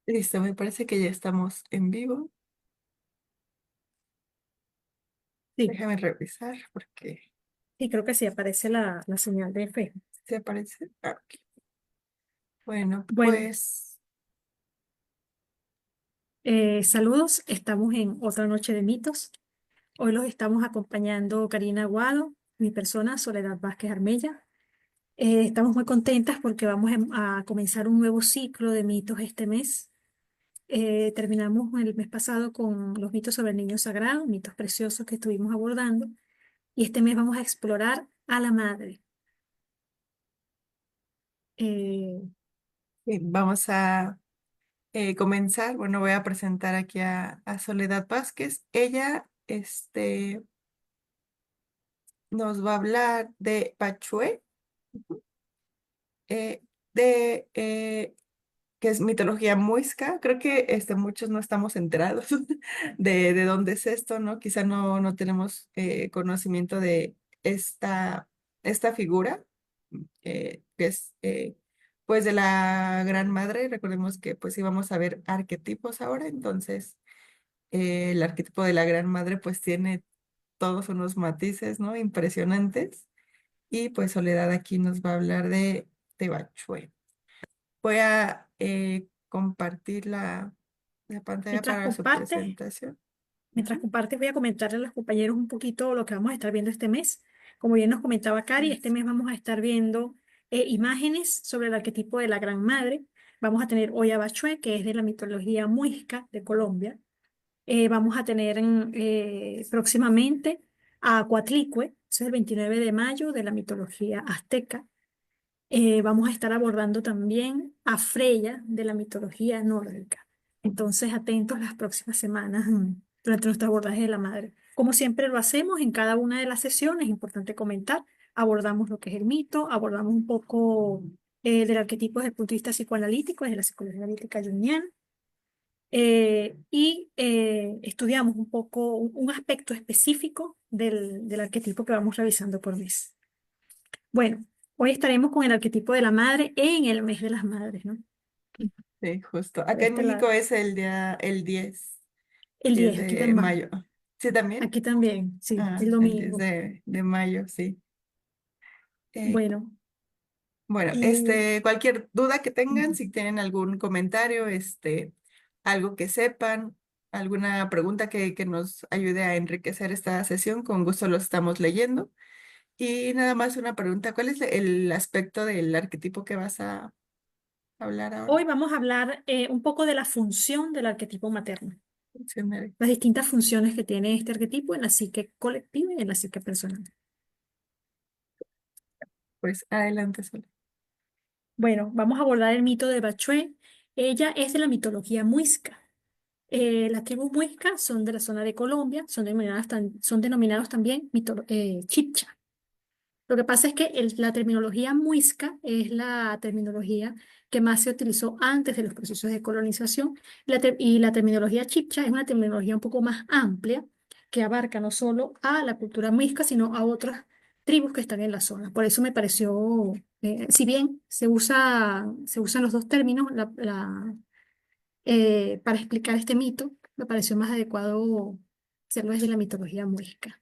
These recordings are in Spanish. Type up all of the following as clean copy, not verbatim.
Listo, me parece que ya estamos en vivo. Sí, Déjame revisar porque sí, creo que sí aparece la señal de Facebook. se aparece. Ok. Bueno, Bueno, pues saludos, estamos en otra noche de mitos. Hoy los estamos acompañando Karina Aguado, mi persona, Soledad Vázquez Armella. Estamos muy contentas porque vamos a comenzar un nuevo ciclo de mitos este mes. Terminamos el mes pasado con los mitos sobre el niño sagrado, mitos preciosos que estuvimos abordando, y este mes vamos a explorar a la madre. Eh, vamos a comenzar. Bueno, voy a presentar aquí a Soledad Vázquez. Ella, nos va a hablar de Pachué, eh, de que es mitología muisca. Creo que muchos no estamos enterados de dónde es esto, ¿no? Quizá no tenemos conocimiento de esta figura, que es pues de la Gran Madre. Recordemos que pues íbamos a ver arquetipos ahora, entonces el arquetipo de la Gran Madre pues tiene todos unos matices, ¿no? Impresionantes. Y pues Soledad aquí nos va a hablar de Tebachué. Voy a compartir la pantalla mientras para su compartes, presentación. Mientras Ujú. compartes, voy a comentarle a los compañeros un poquito lo que vamos a estar viendo este mes. Como bien nos comentaba Cari, este Eso. mes vamos a estar viendo imágenes sobre el arquetipo de la Gran Madre. Vamos a tener Oya Bachué, que es de la mitología muisca de Colombia. Vamos a tener próximamente a Coatlicue, ese es el 29 de mayo de la mitología azteca. Vamos a estar abordando también a Freya de la mitología nórdica. Entonces, atentos las próximas semanas durante nuestro abordaje de la madre. Como siempre lo hacemos en cada una de las sesiones, es importante comentar, abordamos lo que es el mito, abordamos un poco del arquetipo desde el punto de vista psicoanalítico, desde la psicología analítica junguiana, y estudiamos un poco un aspecto específico del arquetipo que vamos revisando por mes. Bueno, hoy estaremos con el arquetipo de la madre en el mes de las madres, ¿no? Sí, justo. Por Acá en este México lado. es el 10 El 10 10 aquí de también. mayo. ¿Sí también? Aquí también, sí, Ah, el el 10 domingo. de mayo, sí. Eh, Bueno, bueno, y cualquier duda que tengan, ujú. si tienen algún comentario, algo que sepan, alguna pregunta que nos ayude a enriquecer esta sesión, con gusto lo estamos leyendo. Y nada más una pregunta, ¿cuál es el aspecto del arquetipo que vas a hablar ahora? Hoy vamos a hablar un poco de la función del arquetipo materno, Funcionario. las distintas funciones que tiene este arquetipo en la psique colectiva y en la psique personal. Pues adelante, Sol. Bueno, vamos a abordar el mito de Bachué. Ella es de la mitología muisca. Las tribus muiscas son de la zona de Colombia, son denominados también chibcha. Lo que pasa es que la terminología muisca es la terminología que más se utilizó antes de los procesos de colonización, y la terminología chibcha es una terminología un poco más amplia que abarca no solo a la cultura muisca, sino a otras tribus que están en la zona. Por eso me pareció, si bien se usan los dos términos para explicar este mito, me pareció más adecuado hacerlo desde la mitología muisca.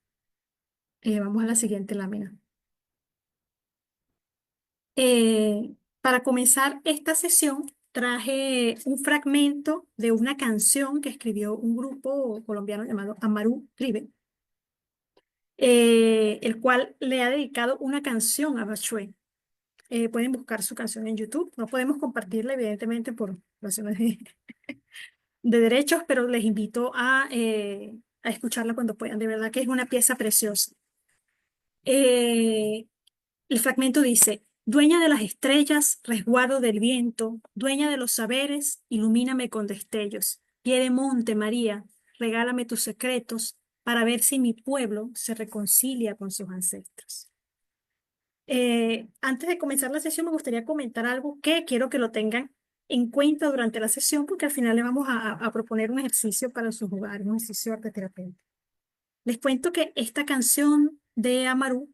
Vamos a la siguiente lámina. Para comenzar esta sesión, traje un fragmento de una canción que escribió un grupo colombiano llamado Amaru Ribe, el cual le ha dedicado una canción a Bachué. Pueden buscar su canción en YouTube. No podemos compartirla, evidentemente, por razones de derechos, pero les invito a escucharla cuando puedan. De verdad que es una pieza preciosa. Eh, El fragmento dice, dueña de las estrellas, resguardo del viento, dueña de los saberes, ilumíname con destellos. Pie de monte, María, regálame tus secretos para ver si mi pueblo se reconcilia con sus ancestros. Antes de comenzar la sesión, me gustaría comentar algo que quiero que lo tengan en cuenta durante la sesión, porque al final le vamos a proponer un ejercicio para sus hogares, un ejercicio arte terapéutico. Les cuento que esta canción de Amaru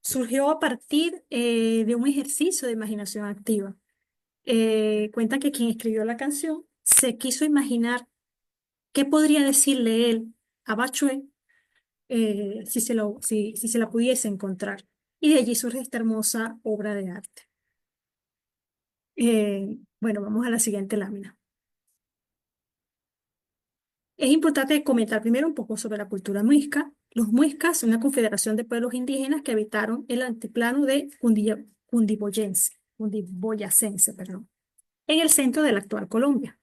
surgió a partir de un ejercicio de imaginación activa. Cuentan que quien escribió la canción se quiso imaginar qué podría decirle él a Bachué si se la pudiese encontrar. Y de allí surge esta hermosa obra de arte. Bueno, vamos a la siguiente lámina. Es importante comentar primero un poco sobre la cultura muisca. Los muiscas son una confederación de pueblos indígenas que habitaron el altiplano de Cundiboyacense, perdón, en el centro de la actual Colombia.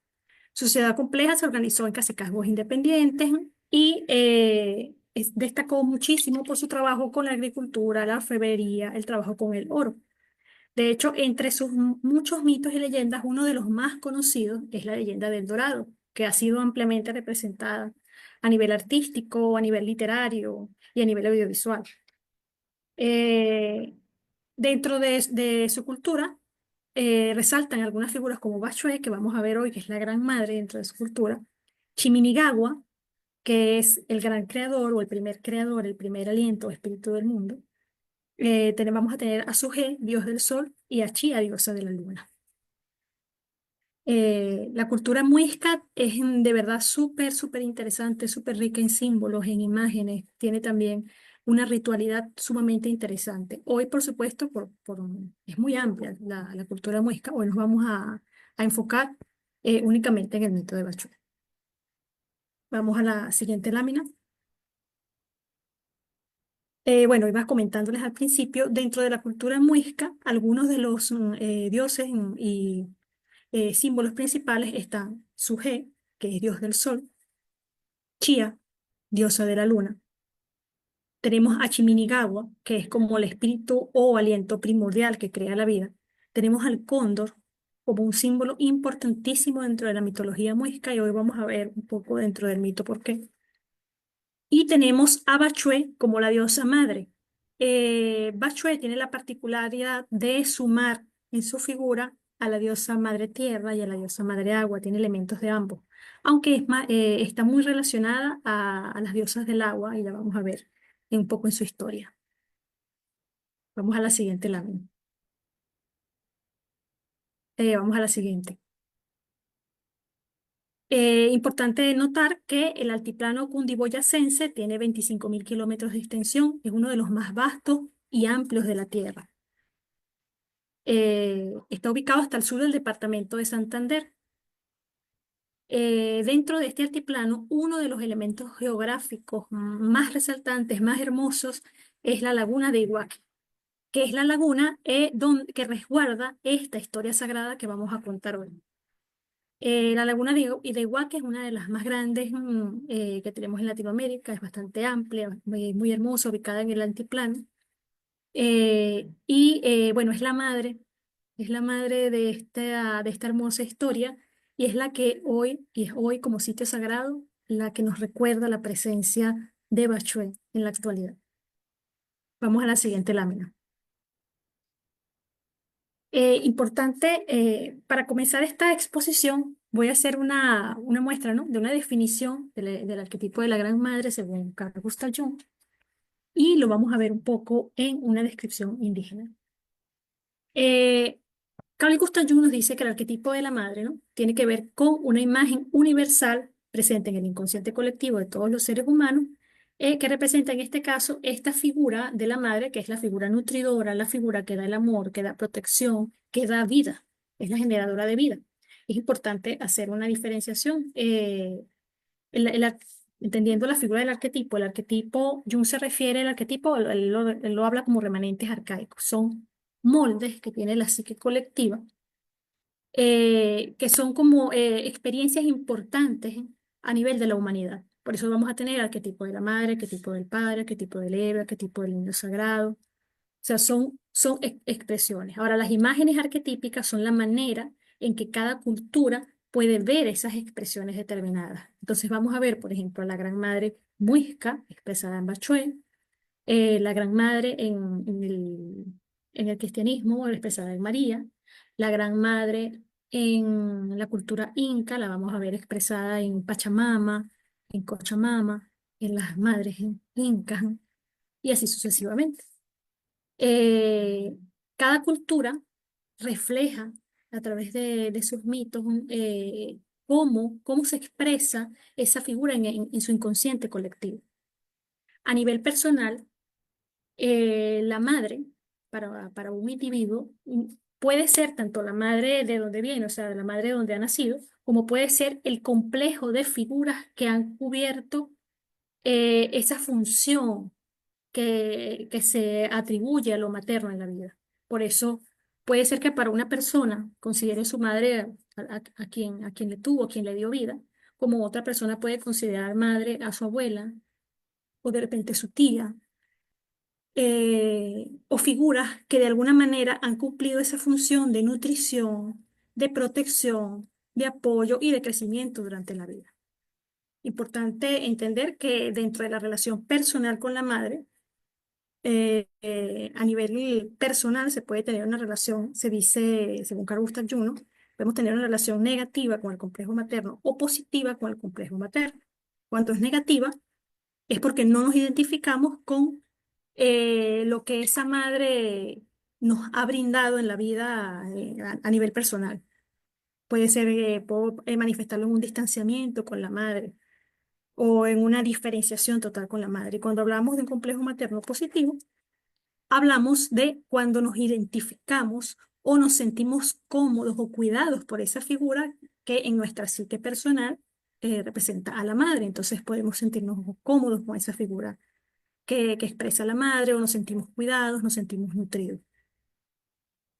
Su sociedad compleja se organizó en cacicazgos independientes y destacó muchísimo por su trabajo con la agricultura, la orfebrería, el trabajo con el oro. De hecho, entre sus muchos mitos y leyendas, uno de los más conocidos es la leyenda del Dorado, que ha sido ampliamente representada a nivel artístico, a nivel literario y a nivel audiovisual. Eh, Dentro de su cultura, resaltan algunas figuras como Bachué, que vamos a ver hoy, que es la gran madre dentro de su cultura, Chiminigagua, que es el gran creador o el primer creador, el primer aliento o espíritu del mundo. Vamos a tener a Sugé, dios del sol, y a Chía, diosa de la luna. La cultura muisca es de verdad súper, súper interesante, súper rica en símbolos, en imágenes. Tiene también una ritualidad sumamente interesante. Hoy, por supuesto, es muy amplia la cultura muisca. Hoy nos vamos a enfocar únicamente en el mito de Bachué. Vamos a la siguiente lámina. Bueno, iba comentándoles al principio, dentro de la cultura muisca, algunos de los dioses y símbolos principales están Sugé, que es dios del sol, Chía, diosa de la luna. Tenemos a Chiminigagua, que es como el espíritu o aliento primordial que crea la vida. Tenemos al cóndor como un símbolo importantísimo dentro de la mitología muisca y hoy vamos a ver un poco dentro del mito por qué. Y tenemos a Bachué como la diosa madre. Bachué tiene la particularidad de sumar en su figura a la diosa madre tierra y a la diosa madre agua, tiene elementos de ambos, aunque está muy relacionada a las diosas del agua y la vamos a ver un poco en su historia. Vamos a la siguiente lámina. Vamos a la siguiente. Importante notar que el altiplano cundiboyacense tiene 25.000 kilómetros de extensión, es uno de los más vastos y amplios de la Tierra. Está ubicado hasta el sur del departamento de Santander. Dentro de este altiplano, uno de los elementos geográficos más resaltantes, más hermosos, es la laguna de Iguaque, que es la laguna que resguarda esta historia sagrada que vamos a contar hoy. La laguna de Iguaque es una de las más grandes que tenemos en Latinoamérica, es bastante amplia, muy hermosa, ubicada en el altiplano. Bueno, es la madre de esta hermosa historia y es la que y es hoy como sitio sagrado, la que nos recuerda la presencia de Bachué en la actualidad. Vamos a la siguiente lámina. Importante, para comenzar esta exposición, voy a hacer una muestra, ¿no? De una definición del arquetipo de la Gran Madre según Carl Gustav Jung y lo vamos a ver un poco en una descripción indígena. Eh, Carl Gustav Jung nos dice que el arquetipo de la madre, ¿no? Tiene que ver con una imagen universal presente en el inconsciente colectivo de todos los seres humanos, que representa en este caso esta figura de la madre, que es la figura nutridora, la figura que da el amor, que da protección, que da vida, es la generadora de vida. Es importante hacer una diferenciación. El- el ar- Entendiendo la figura del arquetipo, el arquetipo, Jung se refiere al arquetipo, él lo habla como remanentes arcaicos, son moldes que tiene la psique colectiva, que son como experiencias importantes a nivel de la humanidad. Por eso vamos a tener arquetipo de la madre, arquetipo del padre, arquetipo del héroe, arquetipo del niño sagrado. O sea, son expresiones. Ahora, las imágenes arquetípicas son la manera en que cada cultura puede ver esas expresiones determinadas. Entonces vamos a ver, por ejemplo, a la Gran Madre Muisca, expresada en Bachué, la Gran Madre en el cristianismo, expresada en María, la Gran Madre en la cultura inca, la vamos a ver expresada en Pachamama, en Cochamama, en las madres incas, y así sucesivamente. Eh, Cada cultura refleja a través de sus mitos cómo se expresa esa figura en su inconsciente colectivo. A nivel personal, la madre, para un individuo, puede ser tanto la madre de donde viene, o sea, la madre de donde ha nacido, como puede ser el complejo de figuras que han cubierto esa función que se atribuye a lo materno en la vida. Por eso puede ser que para una persona considere su madre a quien le tuvo, a quien le dio vida, como otra persona puede considerar madre a su abuela o de repente su tía, o figuras que de alguna manera han cumplido esa función de nutrición, de protección, de apoyo y de crecimiento durante la vida. Importante entender que dentro de la relación personal con la madre, a nivel personal se puede tener una relación, se dice, según Carl Gustav Jung, ¿no? Podemos tener una relación negativa con el complejo materno o positiva con el complejo materno. Cuando es negativa, es porque no nos identificamos con lo que esa madre nos ha brindado en la vida a nivel personal. Puede ser, puedo manifestarlo en un distanciamiento con la madre o en una diferenciación total con la madre. Y cuando hablamos de un complejo materno positivo, hablamos de cuando nos identificamos o nos sentimos cómodos o cuidados por esa figura que en nuestra psique personal representa a la madre. Entonces podemos sentirnos cómodos con esa figura que expresa la madre o nos sentimos cuidados, nos sentimos nutridos.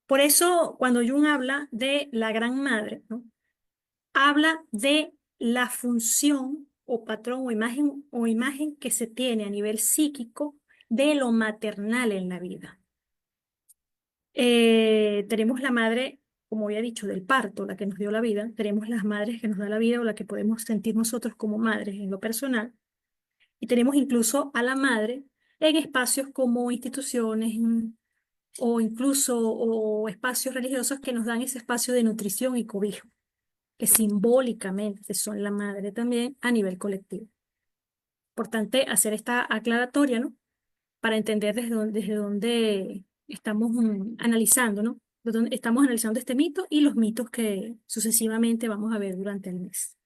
Por eso, cuando Jung habla de la gran madre, ¿no? Habla de la función o patrón o imagen que se tiene a nivel psíquico de lo maternal en la vida. Tenemos la madre, como había dicho, del parto, la que nos dio la vida. Tenemos las madres que nos da la vida o la que podemos sentir nosotros como madres en lo personal. Y tenemos incluso a la madre en espacios como instituciones o incluso o espacios religiosos que nos dan ese espacio de nutrición y cobijo, que simbólicamente son la madre también a nivel colectivo. Importante hacer esta aclaratoria, ¿no? Para entender desde dónde estamos analizando, ¿no? Desde dónde estamos analizando este mito y los mitos que sucesivamente vamos a ver durante el mes.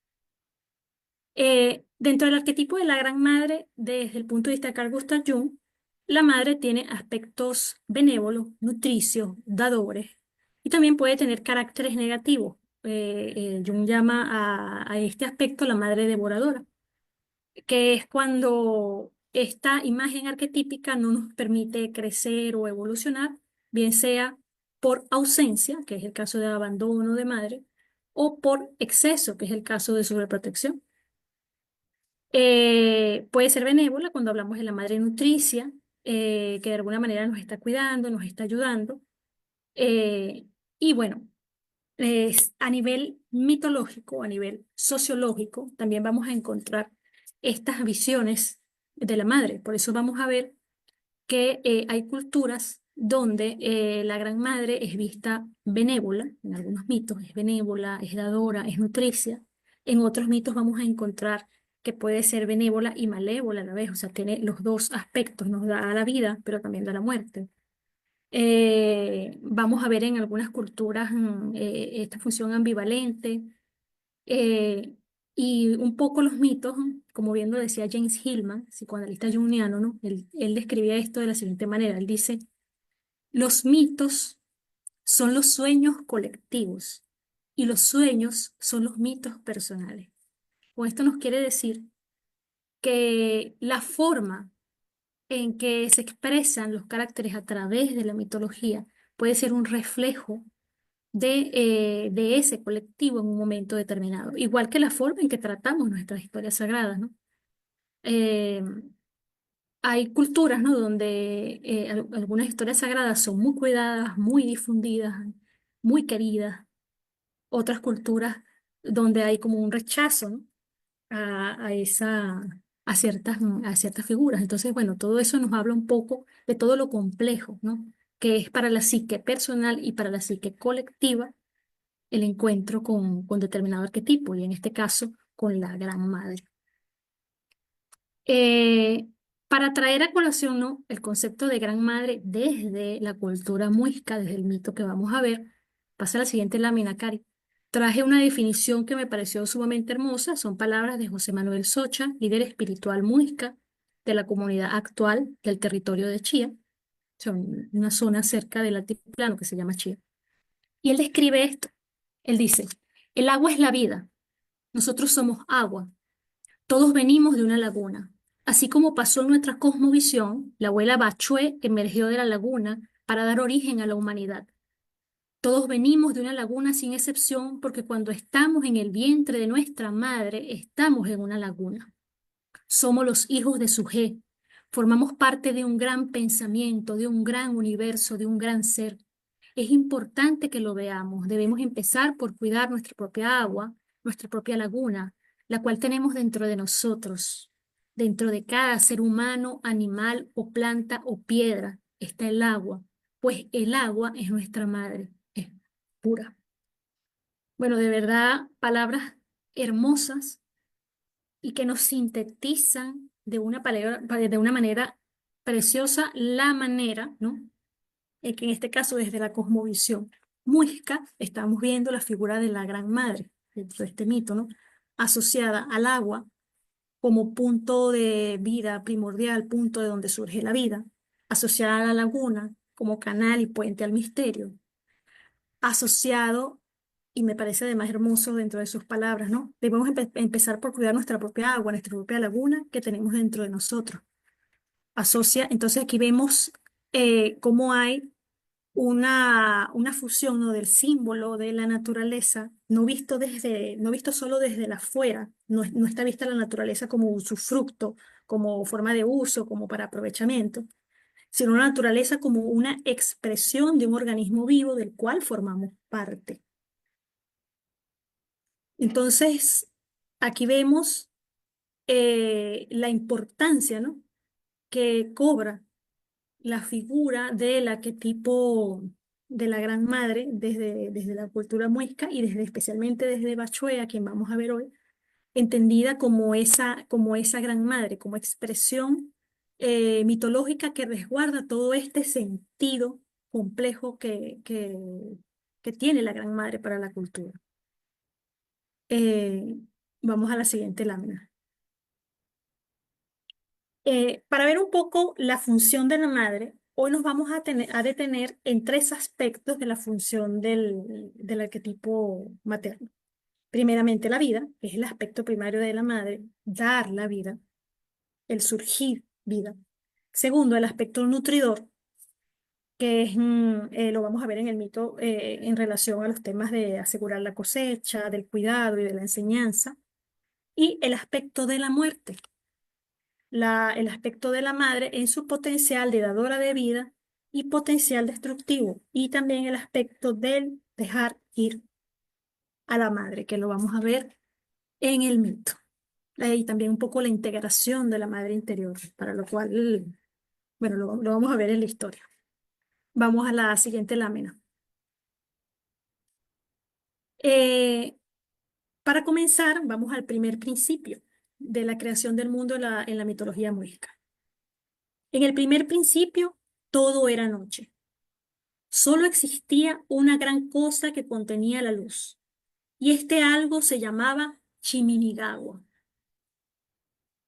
Dentro del arquetipo de la gran madre, desde el punto de vista de Carl Gustav Jung, la madre tiene aspectos benévolos, nutricios, dadores, y también puede tener caracteres negativos. Jung llama a este aspecto la madre devoradora, que es cuando esta imagen arquetípica no nos permite crecer o evolucionar, bien sea por ausencia, que es el caso de abandono de madre, o por exceso, que es el caso de sobreprotección. Puede ser benévola cuando hablamos de la madre nutricia, que de alguna manera nos está cuidando, nos está ayudando. Eh, y bueno, a nivel mitológico, a nivel sociológico, también vamos a encontrar estas visiones de la madre. Por eso vamos a ver que hay culturas donde la gran madre es vista benévola, en algunos mitos es benévola, es dadora, es nutricia. En otros mitos vamos a encontrar que puede ser benévola y malévola a la vez, o sea, tiene los dos aspectos, nos da la vida, pero también da la muerte. Vamos a ver en algunas culturas esta función ambivalente eh, y un poco los mitos, como bien lo decía James Hillman, psicoanalista junguiano, ¿no? Él describía esto de la siguiente manera. Él dice, los mitos son los sueños colectivos y los sueños son los mitos personales. Con esto nos quiere decir que la forma en que se expresan los caracteres a través de la mitología puede ser un reflejo de ese colectivo en un momento determinado, igual que la forma en que tratamos nuestras historias sagradas, ¿no? Eh, Hay culturas, ¿no? Donde algunas historias sagradas son muy cuidadas, muy difundidas, muy queridas, otras culturas donde hay como un rechazo, ¿no? a esa, a ciertas figuras. Entonces, bueno, todo eso nos habla un poco de todo lo complejo, ¿no? Que es para la psique personal y para la psique colectiva el encuentro con determinado arquetipo, y en este caso con la gran madre. Eh, para traer a colación, ¿no? El concepto de gran madre desde la cultura muisca, desde el mito que vamos a ver, pasa a la siguiente lámina, Cari. Traje una definición que me pareció sumamente hermosa. Son palabras de José Manuel Socha, líder espiritual muisca de la comunidad actual del territorio de Chía. Son una zona cerca del altiplano que se llama Chía. Y él describe esto. Él dice, el agua es la vida. Nosotros somos agua. Todos venimos de una laguna. Así como pasó en nuestra cosmovisión, la abuela Bachué emergió de la laguna para dar origen a la humanidad. Todos venimos de una laguna sin excepción porque cuando estamos en el vientre de nuestra madre, estamos en una laguna. Somos los hijos de Sujé. Formamos parte de un gran pensamiento, de un gran universo, de un gran ser. Es importante que lo veamos. Debemos empezar por cuidar nuestra propia agua, nuestra propia laguna, la cual tenemos dentro de nosotros. Dentro de cada ser humano, animal o planta o piedra está el agua, pues el agua es nuestra madre, es pura. Bueno, de verdad, palabras hermosas y que nos sintetizan de una manera preciosa la manera, ¿no? Que en este caso desde la cosmovisión muisca estamos viendo la figura de la Gran Madre, dentro de este mito, ¿no? Asociada al agua como punto de vida primordial, punto de donde surge la vida, asociada a la laguna como canal y puente al misterio, asociado, y me parece además hermoso dentro de sus palabras, ¿no? Debemos empezar por cuidar nuestra propia agua, nuestra propia laguna que tenemos dentro de nosotros. Asocia, entonces aquí vemos cómo hay una fusión, ¿no? Del símbolo de la naturaleza, no visto solo desde la afuera, no está vista la naturaleza como un usufructo, como forma de uso, como para aprovechamiento, sino la naturaleza como una expresión de un organismo vivo del cual formamos parte. Entonces, aquí vemos la importancia, ¿no? Que cobra la figura del arquetipo de la Gran Madre desde la cultura muisca y especialmente desde Bachué, a quien vamos a ver hoy, entendida como esa Gran Madre, como expresión mitológica que resguarda todo este sentido complejo que tiene la Gran Madre para la cultura. Eh, Vamos a la siguiente lámina. Para ver un poco la función de la madre, hoy nos vamos a detener en tres aspectos de la función del arquetipo materno. Primeramente, la vida, que es el aspecto primario de la madre, dar la vida, el surgir vida. Segundo, el aspecto nutridor, que es, lo vamos a ver en el mito en relación a los temas de asegurar la cosecha, del cuidado y de la enseñanza. Y el aspecto de la muerte, el aspecto de la madre en su potencial de dadora de vida y potencial destructivo, y también el aspecto del dejar ir a la madre, que lo vamos a ver en el mito. Y también un poco la integración de la madre interior, para lo cual, bueno, lo vamos a ver en la historia. Vamos a la siguiente lámina. Eh, para comenzar, vamos al primer principio de la creación del mundo en la mitología muisca. En el primer principio, todo era noche. Solo existía una gran cosa que contenía la luz, y este algo se llamaba Chiminigawa.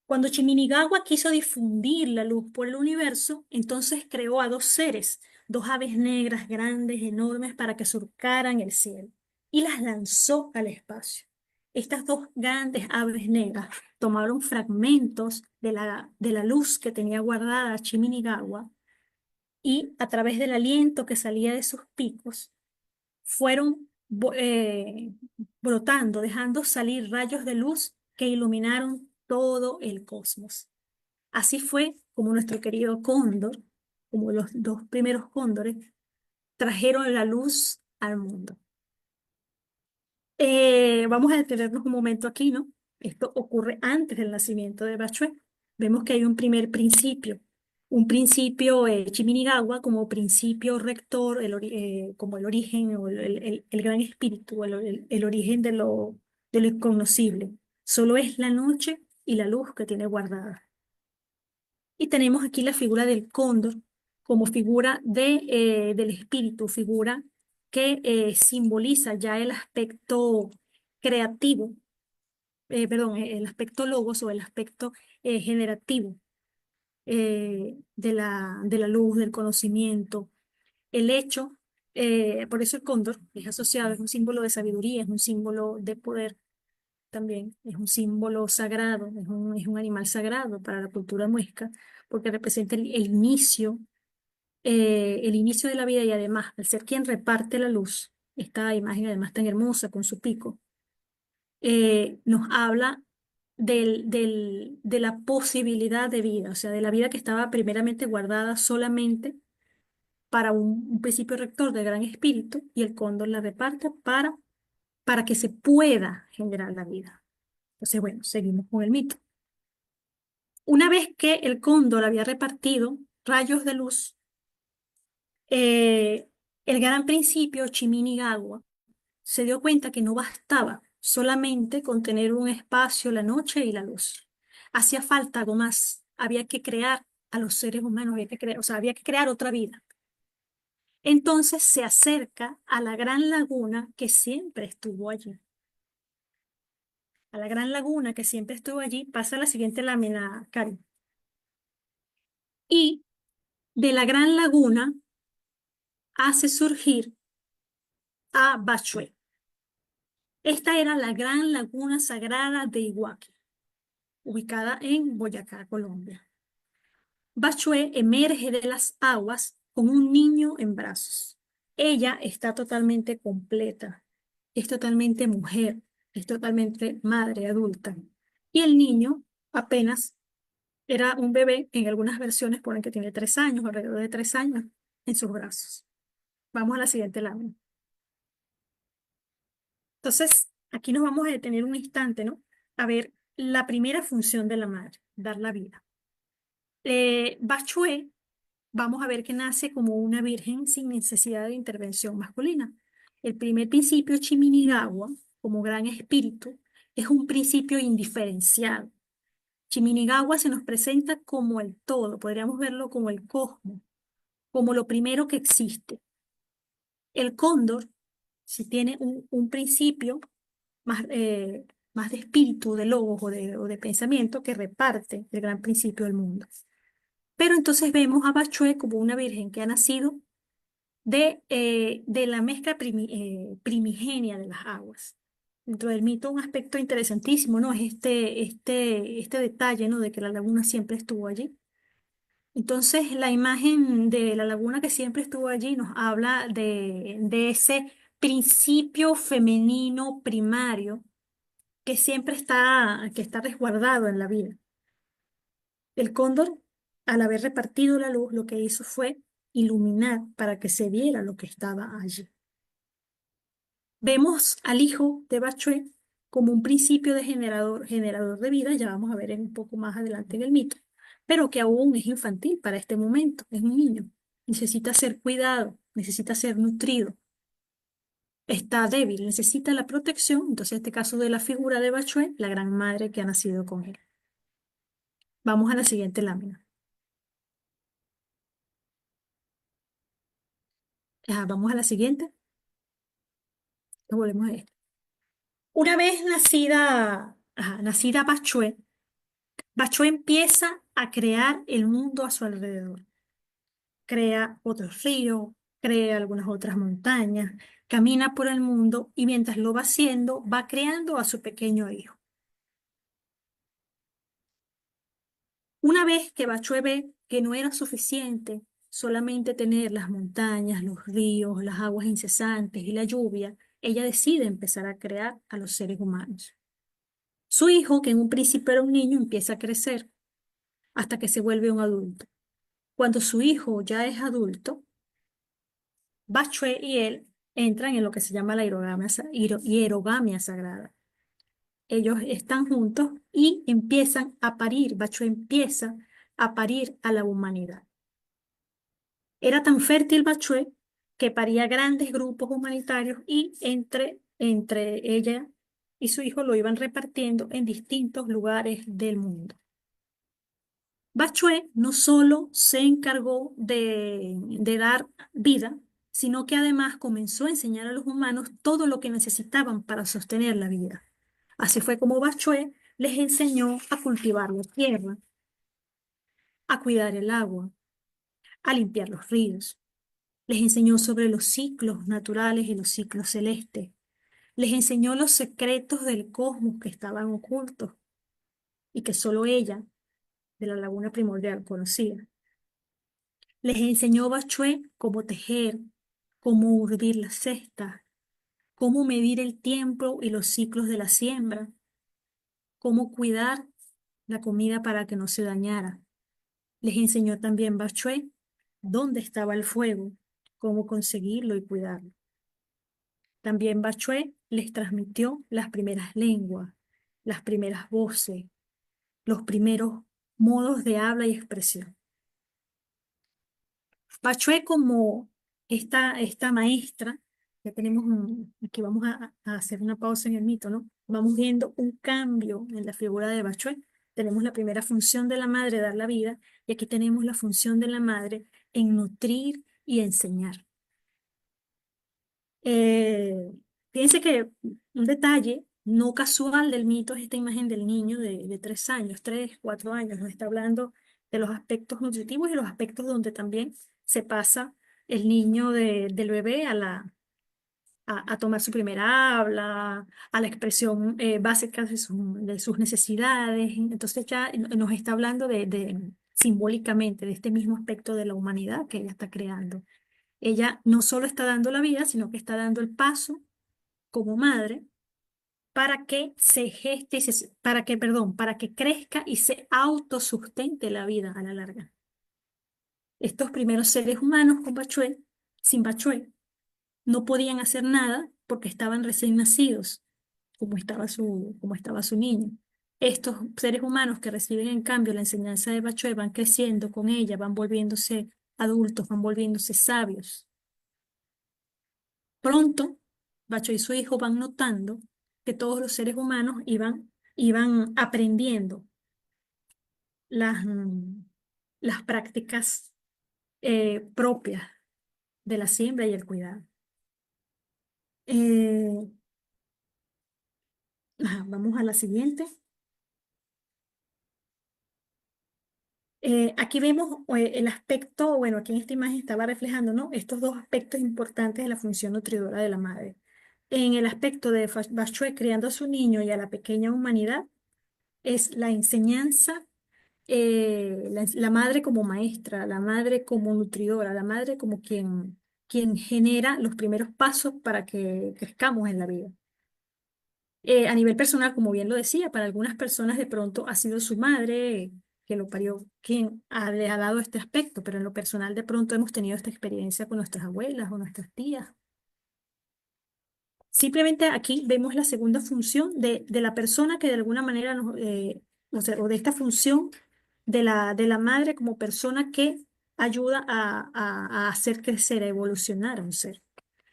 Cuando Chiminigawa quiso difundir la luz por el universo, entonces creó a dos seres, dos aves negras grandes, enormes, para que surcaran el cielo, y las lanzó al espacio. Estas dos grandes aves negras tomaron fragmentos de la luz que tenía guardada Chiminigawa y a través del aliento que salía de sus picos, fueron brotando, dejando salir rayos de luz que iluminaron todo el cosmos. Así fue como nuestro querido cóndor, como los dos primeros cóndores, trajeron la luz al mundo. Vamos a detenernos un momento aquí, ¿no? Esto ocurre antes del nacimiento de Bachué. Vemos que hay un principio Chiminigawa como principio rector, como el origen o el gran espíritu, el origen de lo incognoscible. Solo es la noche y la luz que tiene guardada. Y tenemos aquí la figura del cóndor como figura del espíritu, figura que simboliza ya el aspecto creativo, perdón, el aspecto logos o el aspecto generativo de la luz, del conocimiento. El hecho, por eso el cóndor es asociado, es un símbolo de sabiduría, es un símbolo de poder también, es un símbolo sagrado, es un animal sagrado para la cultura muisca, porque representa el inicio de la vida y además, al ser quien reparte la luz, esta imagen además tan hermosa con su pico, nos habla de la posibilidad de vida, o sea, de la vida que estaba primeramente guardada solamente para un principio rector del Gran Espíritu y el cóndor la reparte para que se pueda generar la vida. Entonces, bueno, seguimos con el mito. Una vez que el cóndor había repartido rayos de luz, eh, el gran principio Chiminigawa se dio cuenta que no bastaba solamente con tener un espacio, la noche y la luz. Hacía falta algo más. Había que crear a los seres humanos, había que crear, o sea, había que crear otra vida. Entonces se acerca a la gran laguna que siempre estuvo allí. A la gran laguna que siempre estuvo allí, pasa la siguiente lámina, Cari. Y de la gran laguna hace surgir a Bachué. Esta era la gran laguna sagrada de Iguaque, ubicada en Boyacá, Colombia. Bachué emerge de las aguas con un niño en brazos. Ella está totalmente completa, es totalmente mujer, es totalmente madre adulta. Y el niño apenas era un bebé, en algunas versiones ponen que tiene 3 años, alrededor de 3 años, en sus brazos. Vamos a la siguiente lámina. Entonces, aquí nos vamos a detener un instante, ¿no? A ver la primera función de la madre, dar la vida. Bachué, vamos a ver que nace como una virgen sin necesidad de intervención masculina. El primer principio Chiminigawa, como gran espíritu, es un principio indiferenciado. Chiminigawa se nos presenta como el todo, podríamos verlo como el cosmos, como lo primero que existe. El cóndor, si tiene un principio más de espíritu, de logos o de pensamiento que reparte el gran principio del mundo. Pero entonces vemos a Bachué como una virgen que ha nacido de la mezcla primigenia de las aguas. Dentro del mito, un aspecto interesantísimo, ¿no? Es este detalle, ¿no? De que la laguna siempre estuvo allí. Entonces, la imagen de la laguna que siempre estuvo allí nos habla de ese principio femenino primario que está resguardado en la vida. El cóndor, al haber repartido la luz, lo que hizo fue iluminar para que se viera lo que estaba allí. Vemos al hijo de Bachué como un principio de generador de vida, ya vamos a ver un poco más adelante en el mito, pero que aún es infantil para este momento, es un niño, necesita ser cuidado, necesita ser nutrido, está débil, necesita la protección, entonces en este caso de la figura de Bachué, la gran madre que ha nacido con él. Vamos a la siguiente lámina. Vamos a la siguiente, volvemos a esto. Una vez nacida Bachué, Bachué empieza a crear el mundo a su alrededor. Crea otros ríos, crea algunas otras montañas, camina por el mundo y mientras lo va haciendo, va creando a su pequeño hijo. Una vez que Bachué ve que no era suficiente solamente tener las montañas, los ríos, las aguas incesantes y la lluvia, ella decide empezar a crear a los seres humanos. Su hijo, que en un principio era un niño, empieza a crecer hasta que se vuelve un adulto. Cuando su hijo ya es adulto, Bachué y él entran en lo que se llama la hierogamia sagrada. Ellos están juntos y empiezan a parir. Bachué empieza a parir a la humanidad. Era tan fértil Bachué que paría grandes grupos humanitarios y entre ella y su hijo lo iban repartiendo en distintos lugares del mundo. Bachué no solo se encargó de dar vida, sino que además comenzó a enseñar a los humanos todo lo que necesitaban para sostener la vida. Así fue como Bachué les enseñó a cultivar la tierra, a cuidar el agua, a limpiar los ríos. Les enseñó sobre los ciclos naturales y los ciclos celestes. Les enseñó los secretos del cosmos que estaban ocultos y que solo ella, de la laguna primordial, conocía. Les enseñó Bachué cómo tejer, cómo urdir las cestas, cómo medir el tiempo y los ciclos de la siembra, cómo cuidar la comida para que no se dañara. Les enseñó también Bachué dónde estaba el fuego, cómo conseguirlo y cuidarlo. También Bachué les transmitió las primeras lenguas, las primeras voces, los primeros modos de habla y expresión. Bachué como esta maestra, ya tenemos aquí vamos a hacer una pausa en el mito, ¿no? Vamos viendo un cambio en la figura de Bachué. Tenemos la primera función de la madre, dar la vida, y aquí tenemos la función de la madre en nutrir y enseñar. Eh, Fíjense que un detalle no casual del mito es esta imagen del niño de 3 años, 3, 4 años. Nos está hablando de los aspectos nutritivos y los aspectos donde también se pasa el niño del bebé a tomar su primera habla, a la expresión básica de sus necesidades. Entonces ya nos está hablando simbólicamente de este mismo aspecto de la humanidad que ella está creando. Ella no solo está dando la vida, sino que está dando el paso como madre para que se geste, para que crezca y se autosustente la vida a la larga. Estos primeros seres humanos con Bachué, sin Bachué, no podían hacer nada porque estaban recién nacidos, como estaba su niño. Estos seres humanos que reciben en cambio la enseñanza de Bachué van creciendo con ella, van volviéndose adultos, van volviéndose sabios. Pronto, Bacho y su hijo van notando que todos los seres humanos iban aprendiendo las, las prácticas propias de la siembra y el cuidado. Eh, Vamos a la siguiente. Aquí vemos el aspecto, bueno, aquí en esta imagen estaba reflejando, ¿no? Estos dos aspectos importantes de la función nutridora de la madre. En el aspecto de Bachué criando a su niño y a la pequeña humanidad, es la enseñanza, la madre como maestra, la madre como nutridora, la madre como quien genera los primeros pasos para que crezcamos en la vida. A nivel personal, como bien lo decía, para algunas personas de pronto ha sido su madre que lo parió quien le ha dado este aspecto, pero en lo personal de pronto hemos tenido esta experiencia con nuestras abuelas o nuestras tías. Simplemente aquí vemos la segunda función de la persona que de alguna manera o de esta función de la madre como persona que ayuda a hacer crecer, a evolucionar a un ser.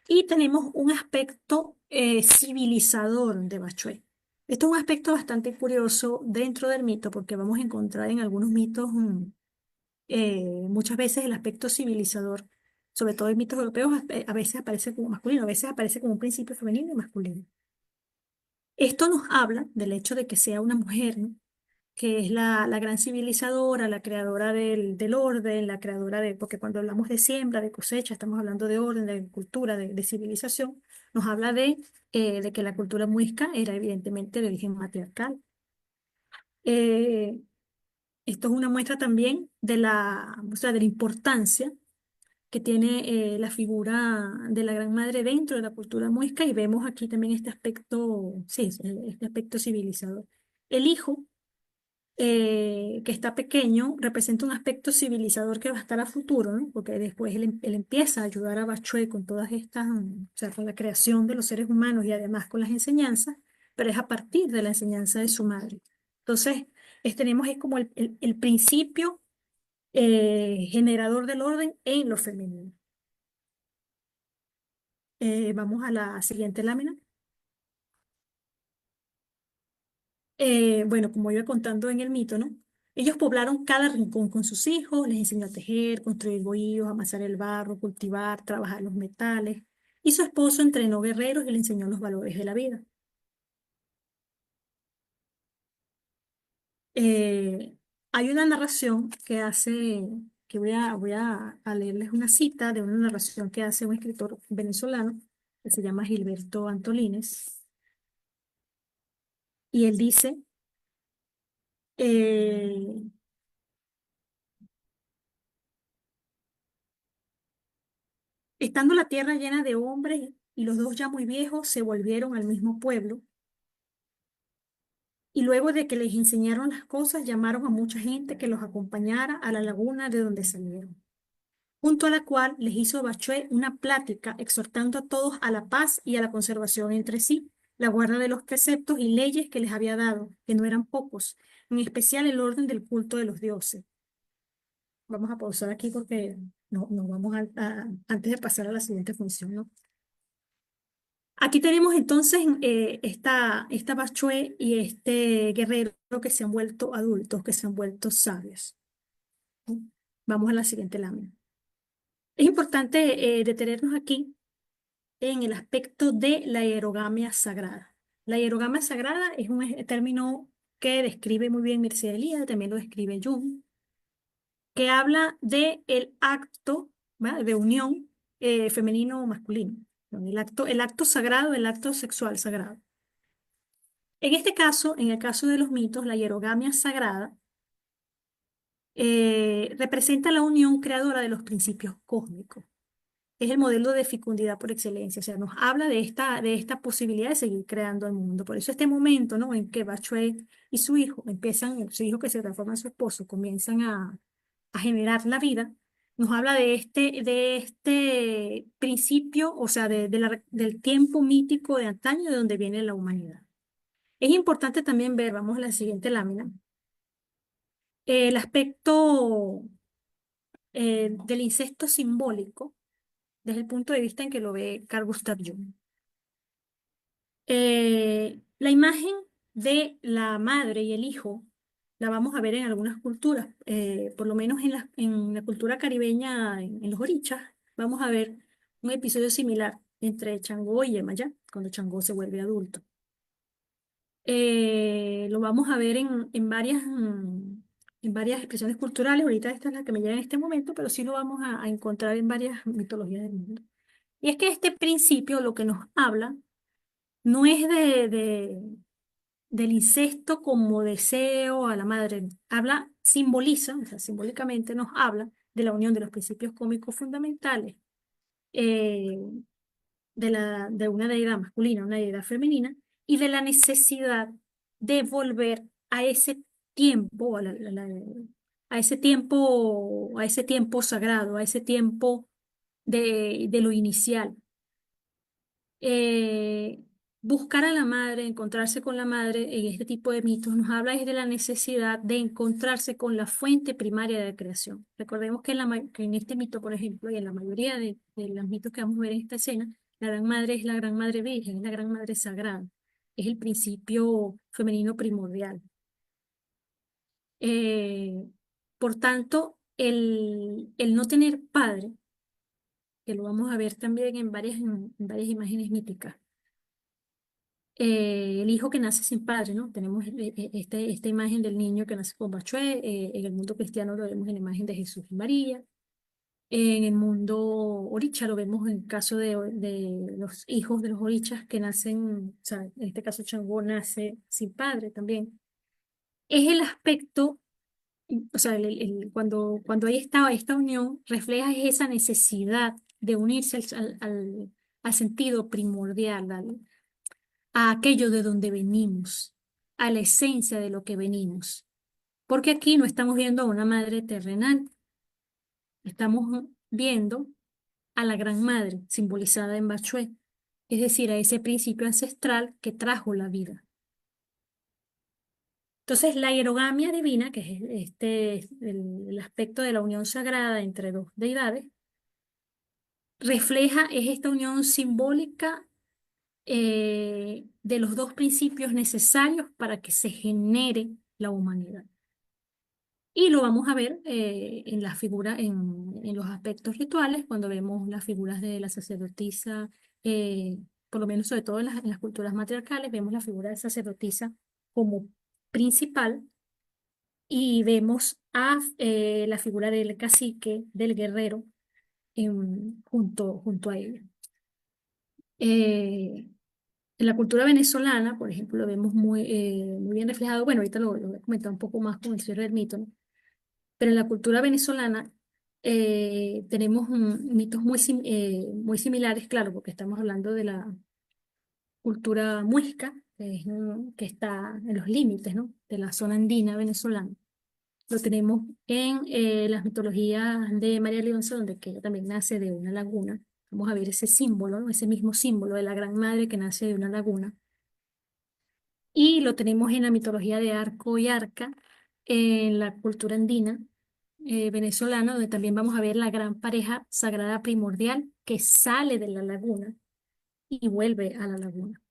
Y tenemos un aspecto civilizador de Bachué. Esto es un aspecto bastante curioso dentro del mito, porque vamos a encontrar en algunos mitos muchas veces el aspecto civilizador, sobre todo en mitos europeos, a veces aparece como masculino, a veces aparece como un principio femenino y masculino. Esto nos habla del hecho de que sea una mujer, ¿no? Que es la gran civilizadora, la creadora del orden, la creadora porque cuando hablamos de siembra, de cosecha, estamos hablando de orden, de cultura, de civilización, nos habla de que la cultura muisca era evidentemente de origen matriarcal. Eh, Esto es una muestra también o sea, de la importancia que tiene la figura de la Gran Madre dentro de la cultura muisca y vemos aquí también este aspecto, sí, este aspecto civilizador. El hijo que está pequeño representa un aspecto civilizador que va a estar a futuro, ¿no? Porque después él empieza a ayudar a Bachué con todas estas, o sea, con la creación de los seres humanos y además con las enseñanzas, pero es a partir de la enseñanza de su madre. Entonces, tenemos es como el principio generador del orden en lo femenino. Vamos a la siguiente lámina. Bueno, como iba contando en el mito, ¿no? Ellos poblaron cada rincón con sus hijos, les enseñó a tejer, construir bohíos, amasar el barro, cultivar, trabajar los metales. Y su esposo entrenó guerreros y le enseñó los valores de la vida. Eh, Hay una narración que hace, que voy a leerles una cita de una narración que hace un escritor venezolano que se llama Gilberto Antolines. Y él dice, eh, estando la tierra llena de hombres y los dos ya muy viejos se volvieron al mismo pueblo, y luego de que les enseñaron las cosas, llamaron a mucha gente que los acompañara a la laguna de donde salieron, junto a la cual les hizo Bachué una plática exhortando a todos a la paz y a la conservación entre sí, la guarda de los preceptos y leyes que les había dado, que no eran pocos, en especial el orden del culto de los dioses. Vamos a pausar aquí porque no, nos vamos antes de pasar a la siguiente función, ¿no? Aquí tenemos entonces esta Bachué y este guerrero que se han vuelto adultos, que se han vuelto sabios, ¿no? Vamos a la siguiente lámina. Es importante detenernos aquí en el aspecto de la hierogamia sagrada. La hierogamia sagrada es un término que describe muy bien Mircea Eliade, también lo describe Jung, que habla de el acto, ¿verdad?, de unión femenino o masculino, ¿no? El acto sagrado, el acto sexual sagrado. En este caso, en el caso de los mitos, la hierogamia sagrada representa la unión creadora de los principios cósmicos. Es el modelo de fecundidad por excelencia, o sea, nos habla de esta posibilidad de seguir creando el mundo. Por eso este momento, ¿no?, en que Bachué y su hijo empiezan, su hijo que se transforma en su esposo, comienzan a generar la vida, nos habla de este principio, o sea, del tiempo mítico de antaño de donde viene la humanidad. Es importante también ver, vamos a la siguiente lámina, el aspecto del incesto simbólico desde el punto de vista en que lo ve Carl Gustav Jung. La imagen de la madre y el hijo la vamos a ver en algunas culturas, por lo menos en la cultura caribeña, en los orichas, vamos a ver un episodio similar entre Changó y Yemayá, cuando Changó se vuelve adulto. Lo vamos a ver en varias expresiones culturales. Ahorita esta es la que me llega en este momento, pero sí lo vamos a encontrar en varias mitologías del mundo. Y es que este principio lo que nos habla no es del incesto como deseo a la madre. Simboliza, o sea, simbólicamente nos habla de la unión de los principios cómicos fundamentales eh, de una deidad masculina, una deidad femenina, y de la necesidad de volver a ese tiempo, a ese tiempo sagrado, a ese tiempo de lo inicial. eh, Buscar a la madre, encontrarse con la madre en este tipo de mitos, nos habla es de la necesidad de encontrarse con la fuente primaria de la creación. Recordemos que que en este mito, por ejemplo, y en la mayoría de los mitos que vamos a ver en esta escena, la gran madre es la gran madre virgen, es la gran madre sagrada, es el principio femenino primordial. Eh, por tanto, el no tener padre, que lo vamos a ver también en varias imágenes míticas, el hijo que nace sin padre, ¿no? Tenemos esta imagen del niño que nace con Bachué, en el mundo cristiano lo vemos en la imagen de Jesús y María, en el mundo oricha lo vemos en el caso de los hijos de los orichas que nacen, o sea, en este caso Changó nace sin padre también. Es el aspecto, o sea, cuando hay esta unión, refleja esa necesidad de unirse al sentido primordial, a aquello de donde venimos, a la esencia de lo que venimos. Porque aquí no estamos viendo a una madre terrenal, estamos viendo a la gran madre simbolizada en Bachué, es decir, a ese principio ancestral que trajo la vida. Entonces, la hierogamia divina, que es el aspecto de la unión sagrada entre dos deidades, refleja es esta unión simbólica de los dos principios necesarios para que se genere la humanidad. Y lo vamos a ver en la figura, en los aspectos rituales, cuando vemos las figuras de la sacerdotisa, por lo menos sobre todo en las culturas matriarcales, vemos la figura de sacerdotisa como principal y vemos a la figura del cacique, del guerrero, junto a ella. Eh, en la cultura venezolana, por ejemplo, lo vemos muy bien reflejado. Bueno, ahorita lo voy a comentar un poco más con el cierre del mito, ¿no? Pero en la cultura venezolana tenemos mitos muy similares, claro, porque estamos hablando de la cultura muisca, que está en los límites, ¿no? De la zona andina venezolana. Lo tenemos en las mitologías de María Leonza, donde que ella también nace de una laguna. Vamos a ver ese símbolo, ¿no? Ese mismo símbolo de la gran madre que nace de una laguna. Y lo tenemos en la mitología de Arco y Arca, en la cultura andina venezolana, donde también vamos a ver la gran pareja sagrada primordial que sale de la laguna y vuelve a la laguna.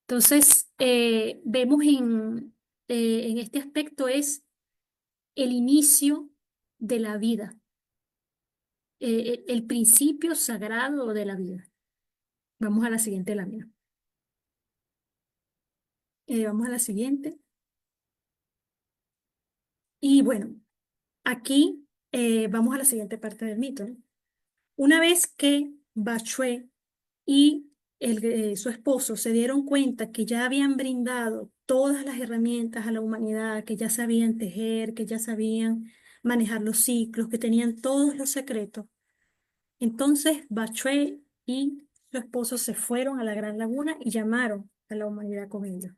Entonces, vemos en este aspecto es el inicio de la vida, el principio sagrado de la vida. Vamos a la siguiente lámina. Vamos a la siguiente. Y bueno, aquí vamos a la siguiente parte del mito, ¿no? Una vez que Bachué y su esposo se dieron cuenta que ya habían brindado todas las herramientas a la humanidad, que ya sabían tejer, que ya sabían manejar los ciclos, que tenían todos los secretos, entonces Bachué y su esposo se fueron a la Gran Laguna y llamaron a la humanidad con ellos.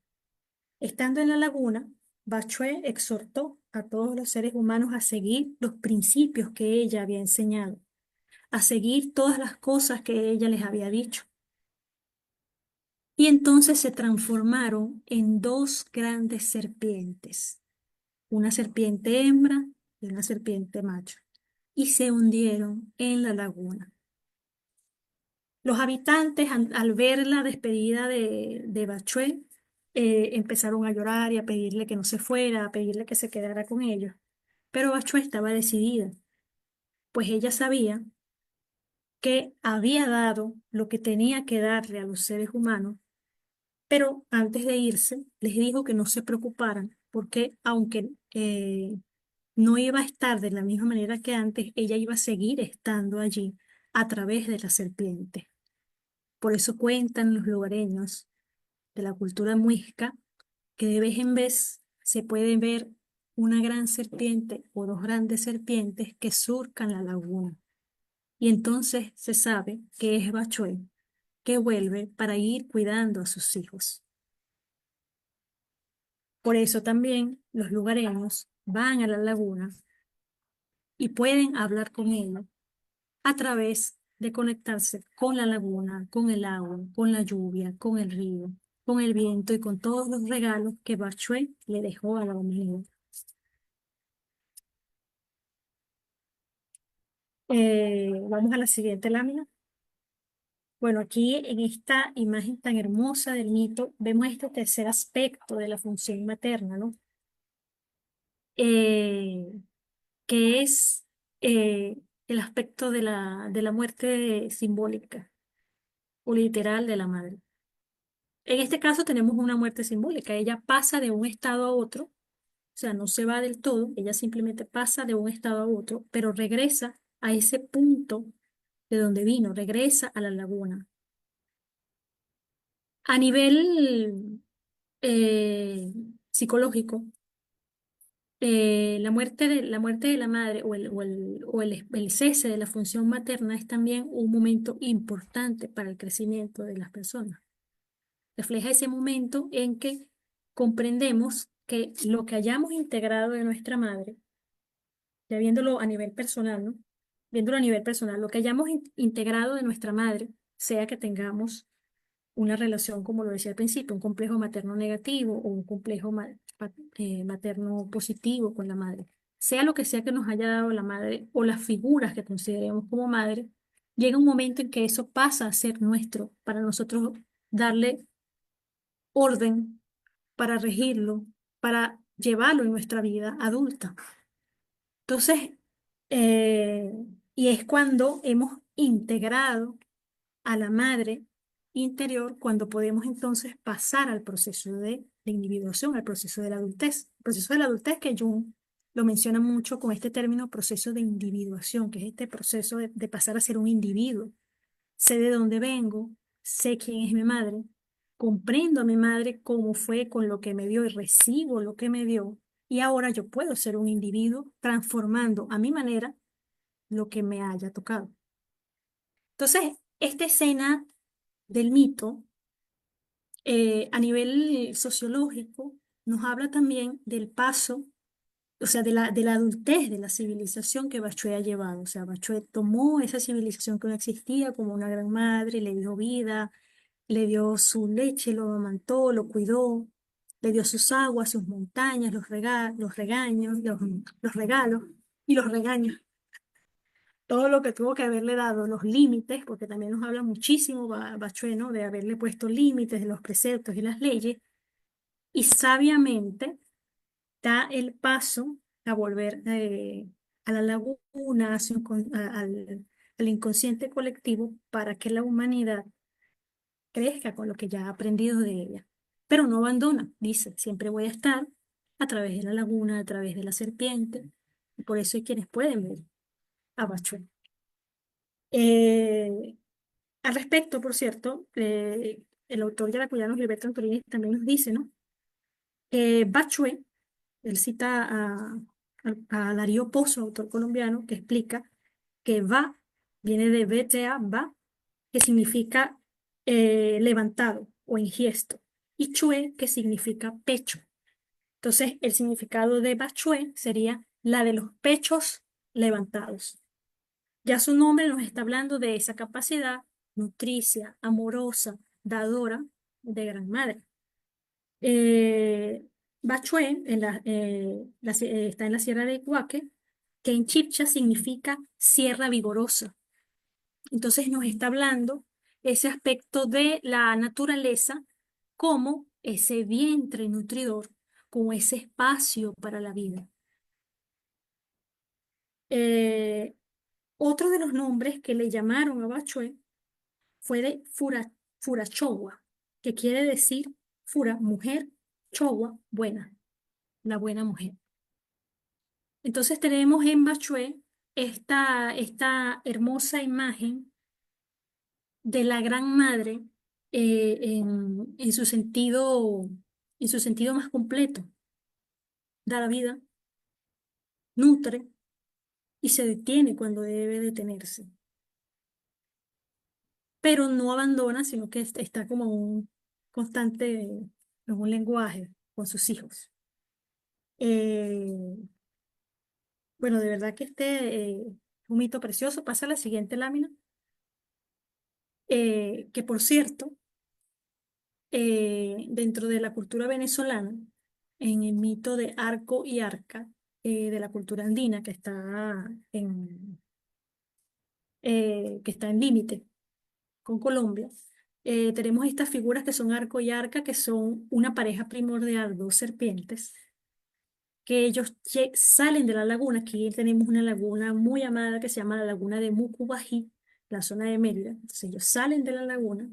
Estando en la laguna, Bachué exhortó a todos los seres humanos a seguir los principios que ella había enseñado, a seguir todas las cosas que ella les había dicho. Y entonces se transformaron en dos grandes serpientes, una serpiente hembra y una serpiente macho, y se hundieron en la laguna. Los habitantes, al ver la despedida de Bachué, empezaron a llorar y a pedirle que no se fuera, a pedirle que se quedara con ellos. Pero Bachué estaba decidida, pues ella sabía que había dado lo que tenía que darle a los seres humanos, pero antes de irse les dijo que no se preocuparan, porque aunque no iba a estar de la misma manera que antes, ella iba a seguir estando allí a través de la serpiente. Por eso cuentan los lugareños de la cultura muisca que de vez en vez se puede ver una gran serpiente o dos grandes serpientes que surcan la laguna. Y entonces se sabe que es Bachué que vuelve para ir cuidando a sus hijos. Por eso también los lugareños van a la laguna y pueden hablar con ella a través de conectarse con la laguna, con el agua, con la lluvia, con el río, con el viento y con todos los regalos que Bachué le dejó a la humanidad. Vamos a la siguiente lámina. Bueno, aquí en esta imagen tan hermosa del mito vemos este tercer aspecto de la función materna, ¿no? Eh, que es el aspecto de la muerte simbólica o literal de la madre. En este caso tenemos una muerte simbólica. Ella pasa de un estado a otro, o sea, no se va del todo, ella simplemente pasa de un estado a otro, pero regresa a ese punto de donde vino, regresa a la laguna. A nivel eh, psicológico, la muerte de la madre el cese de la función materna es también un momento importante para el crecimiento de las personas. Refleja ese momento en que comprendemos que lo que hayamos integrado de nuestra madre, ya viéndolo a nivel personal, ¿no? Viéndolo a nivel personal, lo que hayamos integrado de nuestra madre, sea que tengamos una relación, como lo decía al principio, un complejo materno negativo o un complejo materno positivo con la madre. Sea lo que sea que nos haya dado la madre o las figuras que consideremos como madre, llega un momento en que eso pasa a ser nuestro, para nosotros darle orden, para regirlo, para llevarlo en nuestra vida adulta. Entonces, eh, y es cuando hemos integrado a la madre interior, cuando podemos entonces pasar al proceso de individuación, al proceso de la adultez. El proceso de la adultez que Jung lo menciona mucho con este término proceso de individuación, que es este proceso de pasar a ser un individuo. Sé de dónde vengo, sé quién es mi madre, comprendo a mi madre cómo fue con lo que me dio y recibo lo que me dio. Y ahora yo puedo ser un individuo transformando a mi manera lo que me haya tocado. Entonces, esta escena del mito, a nivel sociológico, nos habla también del paso, o sea, de la adultez de la civilización que Bachué ha llevado. O sea, Bachué tomó esa civilización que no existía como una gran madre, le dio vida, le dio su leche, lo amamantó, lo cuidó, le dio sus aguas, sus montañas, los regaños, los regalos y los regaños. Todo lo que tuvo que haberle dado, los límites, porque también nos habla muchísimo Bachué, ¿no? De haberle puesto límites de los preceptos y las leyes, y sabiamente da el paso a volver a la laguna, al inconsciente colectivo, para que la humanidad crezca con lo que ya ha aprendido de ella. Pero no abandona, dice, siempre voy a estar a través de la laguna, a través de la serpiente, y por eso hay quienes pueden ver a Bachué. Eh, Al respecto, por cierto, el autor yaracuyano Gilberto Antonini también nos dice, ¿no? Bachué, él cita a Darío Pozo, autor colombiano, que explica que va, viene de BTA, va, que significa levantado o ingiesto, y chue, que significa pecho. Entonces, el significado de Bachué sería la de los pechos levantados. Ya su nombre nos está hablando de esa capacidad nutricia, amorosa, dadora de Gran Madre. Bachué está en la Sierra de Iguaque, que en chipcha significa sierra vigorosa. Entonces nos está hablando ese aspecto de la naturaleza como ese vientre nutridor, como ese espacio para la vida. Eh, Otro de los nombres que le llamaron a Bachué fue de Furachowa, que quiere decir Fura, mujer, Chowa, buena, la buena mujer. Entonces tenemos en Bachué esta hermosa imagen de la Gran Madre en su sentido más completo. Da la vida, nutre y se detiene cuando debe detenerse, pero no abandona, sino que está como un constante, en un lenguaje con sus hijos. Eh, bueno, de verdad que un mito precioso. Pasa a la siguiente lámina, que por cierto, dentro de la cultura venezolana, en el mito de Arco y Arca, de la cultura andina que está en límite con Colombia, tenemos estas figuras que son Arco y Arca, que son una pareja primordial, dos serpientes, que ellos salen de la laguna. Aquí tenemos una laguna muy amada que se llama la laguna de Mucubají, la zona de Mérida. Entonces ellos salen de la laguna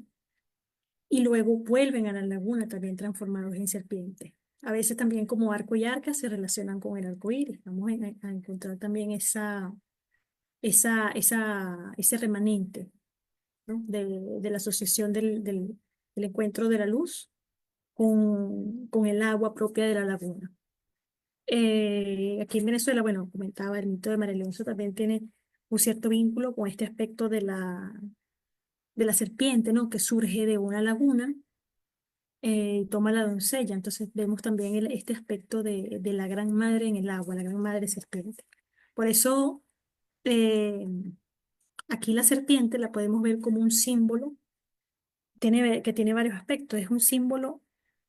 y luego vuelven a la laguna también transformados en serpientes. A veces también como arco y arca se relacionan con el arco iris. Vamos a encontrar también ese remanente, ¿no? De la asociación del encuentro de la luz con el agua propia de la laguna. Aquí en Venezuela, bueno, comentaba el mito de María Leonzo, también tiene un cierto vínculo con este aspecto de la serpiente, ¿no? Que surge de una laguna y toma la doncella. Entonces vemos también este aspecto de la gran madre en el agua, la gran madre serpiente. Por eso eh, aquí la serpiente la podemos ver como un símbolo que tiene varios aspectos. Es un símbolo,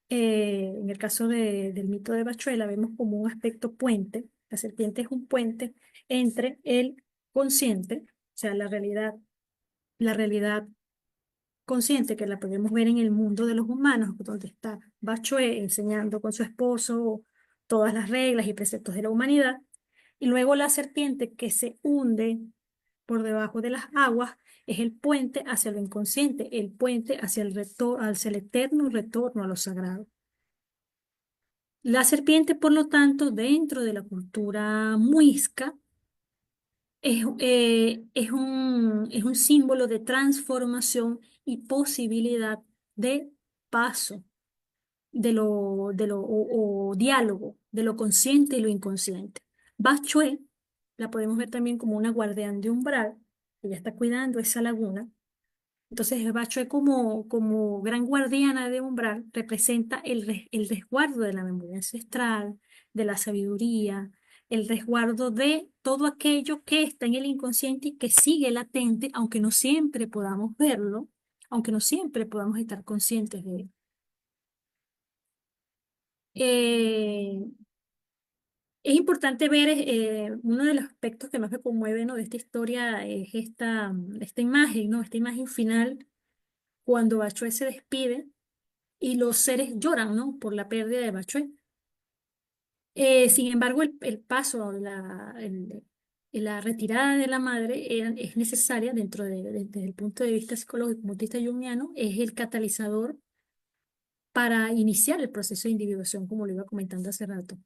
en el caso del mito de Bachuela, vemos como un aspecto puente. La serpiente es un puente entre el consciente, o sea, la realidad consciente, que la podemos ver en el mundo de los humanos, donde está Bachué enseñando con su esposo todas las reglas y preceptos de la humanidad. Y luego la serpiente que se hunde por debajo de las aguas es el puente hacia lo inconsciente, el puente hacia hacia el eterno retorno a lo sagrado. La serpiente, por lo tanto, dentro de la cultura muisca, es un símbolo de transformación y posibilidad de paso o diálogo de lo consciente y lo inconsciente. Bachue la podemos ver también como una guardián de umbral, que ella está cuidando esa laguna. Entonces, Bachue como gran guardiana de umbral representa el resguardo de la memoria ancestral, de la sabiduría, el resguardo de todo aquello que está en el inconsciente y que sigue latente, aunque no siempre podamos verlo, aunque no siempre podamos estar conscientes de él. Eh, es importante ver, uno de los aspectos que más me conmueve, ¿no?, de esta historia es esta imagen, ¿no? Esta imagen final cuando Bachué se despide y los seres lloran, ¿no?, por la pérdida de Bachué. Sin embargo, el paso, la retirada de la madre es necesaria desde el punto de vista psicológico, punto de vista junguiano, es el catalizador para iniciar el proceso de individuación, como lo iba comentando hace rato.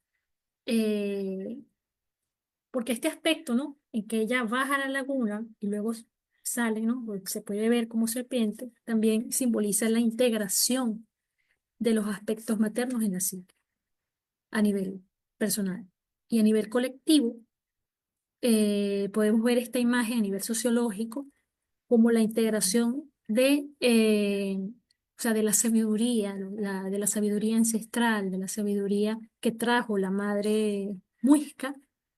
Eh, Porque este aspecto, ¿no?, en que ella baja a la laguna y luego sale, ¿no?, porque se puede ver como serpiente, también simboliza la integración de los aspectos maternos en la psique a nivel personal. Y a nivel colectivo, podemos ver esta imagen a nivel sociológico como la integración o sea, de la sabiduría, ¿no?, de la sabiduría ancestral, de la sabiduría que trajo la madre muisca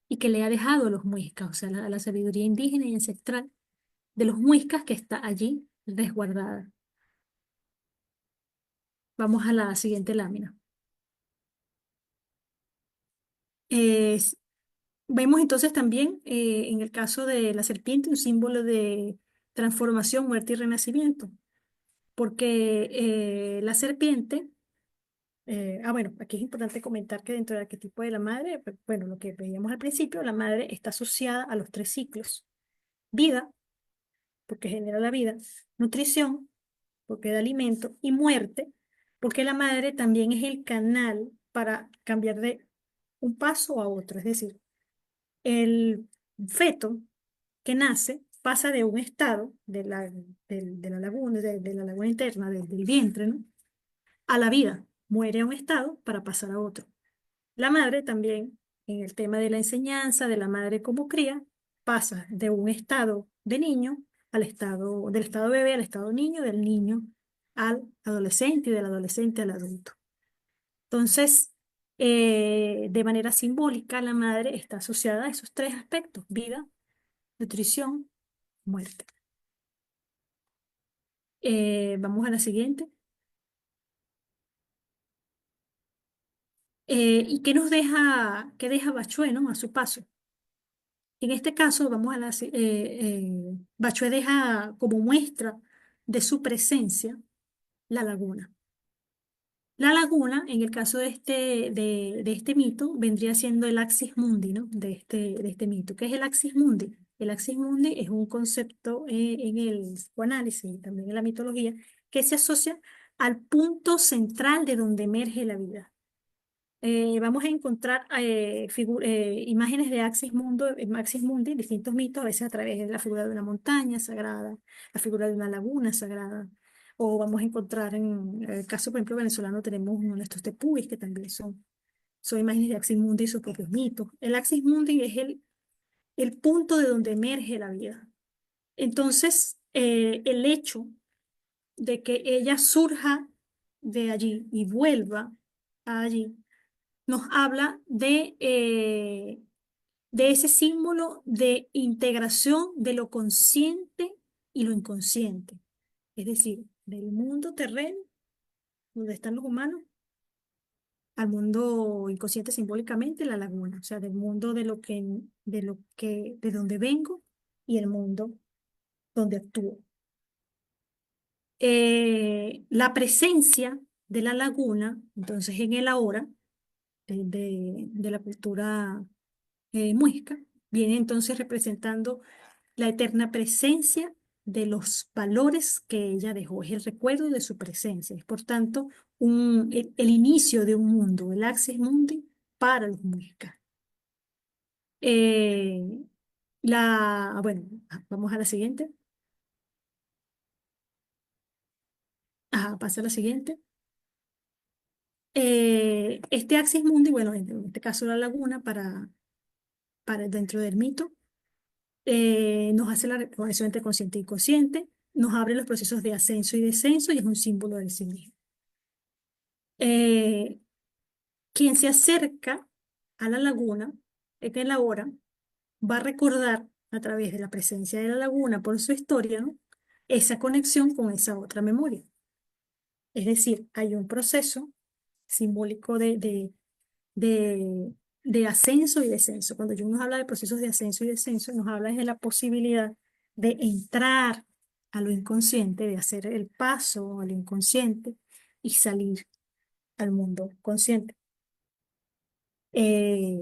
y que le ha dejado a los muiscas, o sea, la sabiduría indígena y ancestral de los muiscas que está allí resguardada. Vamos a la siguiente lámina. Eh, Vemos entonces también, en el caso de la serpiente, un símbolo de transformación, muerte y renacimiento, porque la serpiente, bueno, aquí es importante comentar que dentro del arquetipo de la madre, bueno, lo que veíamos al principio, la madre está asociada a los tres ciclos: vida, porque genera la vida; nutrición, porque da alimento; y muerte, porque la madre también es el canal para cambiar de un paso a otro, es decir, el feto que nace pasa de un estado de la laguna, de la laguna interna, del vientre, ¿no?, a la vida. Muere a un estado para pasar a otro. La madre también, en el tema de la enseñanza, de la madre como cría, pasa de un estado de niño del estado bebé al estado niño, del niño al adolescente y del adolescente al adulto. Entonces, de manera simbólica, la madre está asociada a esos tres aspectos: vida, nutrición, muerte. Vamos a la siguiente. ¿Y qué deja Bachué, ¿no?, a su paso? En este caso, Bachué deja como muestra de su presencia la laguna. La laguna, en el caso de este mito, vendría siendo el axis mundi, ¿no?, de este mito. ¿Qué es el axis mundi? El axis mundi es un concepto en el psicoanálisis y también en la mitología que se asocia al punto central de donde emerge la vida. Vamos a encontrar imágenes de Axis Mundi, distintos mitos, a veces a través de la figura de una montaña sagrada, la figura de una laguna sagrada, o vamos a encontrar en el caso, por ejemplo, venezolano, tenemos uno de estos tepuis que también son imágenes de Axis Mundi y sus propios mitos. El Axis Mundi es el punto de donde emerge la vida. Entonces, el hecho de que ella surja de allí y vuelva a allí nos habla de ese símbolo de integración de lo consciente y lo inconsciente. Es decir, del mundo terreno, donde están los humanos, al mundo inconsciente simbólicamente, la laguna. O sea, del mundo de donde vengo y el mundo donde actúo. La presencia de la laguna, entonces en el ahora, de la cultura muisca, viene entonces representando la eterna presencia de los valores que ella dejó, es el recuerdo de su presencia, es por tanto el inicio de un mundo, el Axis Mundi para los muiscas. Eh, bueno, vamos a la siguiente. Ajá, pasa a la siguiente. Este Axis Mundi, bueno, en este caso la laguna, para dentro del mito, nos hace la conexión entre consciente y inconsciente, nos abre los procesos de ascenso y descenso y es un símbolo del sí mismo. Eh, Quien se acerca a la laguna en la hora va a recordar a través de la presencia de la laguna por su historia, ¿no? Esa conexión con esa otra memoria. Es decir, hay un proceso simbólico de, de ascenso y descenso. Cuando Jung nos habla de procesos de ascenso y descenso, nos habla de la posibilidad de entrar a lo inconsciente, de hacer el paso al inconsciente y salir al mundo consciente. Eh,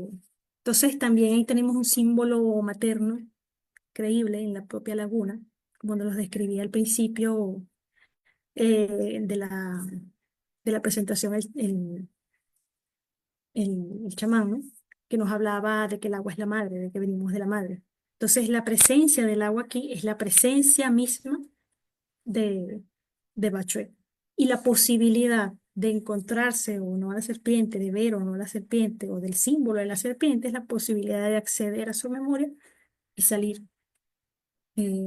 entonces también ahí tenemos un símbolo materno creíble en la propia laguna, como nos los describía al principio de la presentación el chamán, ¿no? Que nos hablaba de que el agua es la madre, de que venimos de la madre. Entonces, la presencia del agua aquí es la presencia misma de, de Bachué. Y la posibilidad de encontrarse o no a la serpiente, de ver o no a la serpiente, o del símbolo de la serpiente, es la posibilidad de acceder a su memoria y salir,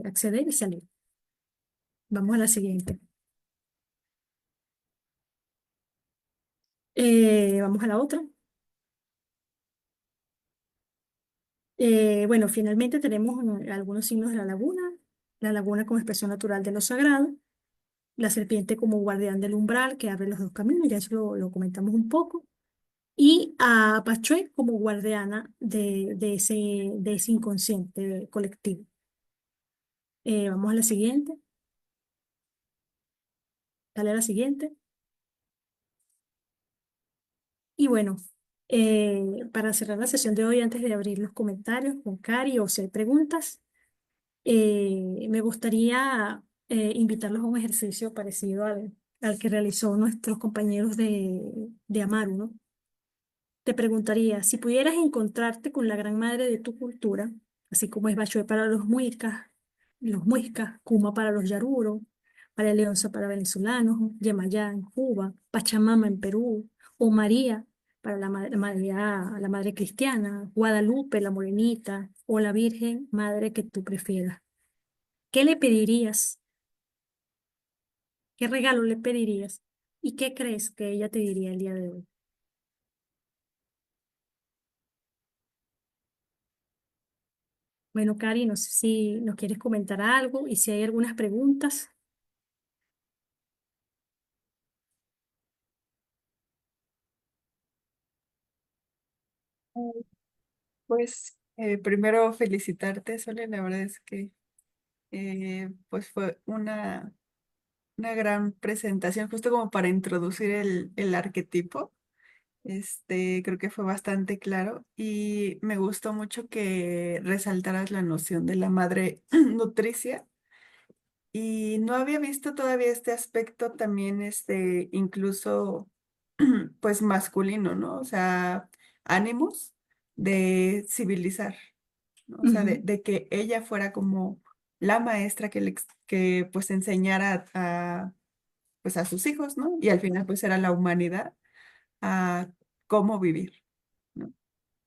acceder y salir. Vamos a la siguiente. Vamos a la otra. Bueno, finalmente tenemos algunos signos de la laguna como expresión natural de lo sagrado, la serpiente como guardián del umbral que abre los dos caminos, ya eso lo comentamos un poco, y a Pachué como guardiana de ese inconsciente colectivo. Vamos a la siguiente, dale a la siguiente. Y bueno, para cerrar la sesión de hoy, antes de abrir los comentarios con Cari o si hay preguntas, me gustaría invitarlos a un ejercicio parecido al que realizó nuestros compañeros de Amaru, ¿no? Te preguntaría, si pudieras encontrarte con la gran madre de tu cultura, así como es Bachué para los muiscas, Kuma para los Yaruro, para Leonza para venezolanos, Yemayá en Cuba, Pachamama en Perú, o María para la madre cristiana, Guadalupe, la morenita, o la Virgen, madre que tú prefieras. ¿Qué le pedirías? ¿Qué regalo le pedirías? ¿Y qué crees que ella te diría el día de hoy? Bueno, Cari, no sé si nos quieres comentar algo y si hay algunas preguntas. Pues primero felicitarte, Sole, la verdad es que pues fue una gran presentación, justo como para introducir el arquetipo. Creo que fue bastante claro y me gustó mucho que resaltaras la noción de la madre nutricia y no había visto todavía este aspecto también, incluso pues masculino, ¿no? O sea, ánimos de civilizar, ¿no? O sea, Ujú. de que ella fuera como la maestra que pues enseñara pues a sus hijos, ¿no? Y al final pues era la humanidad a cómo vivir, ¿no?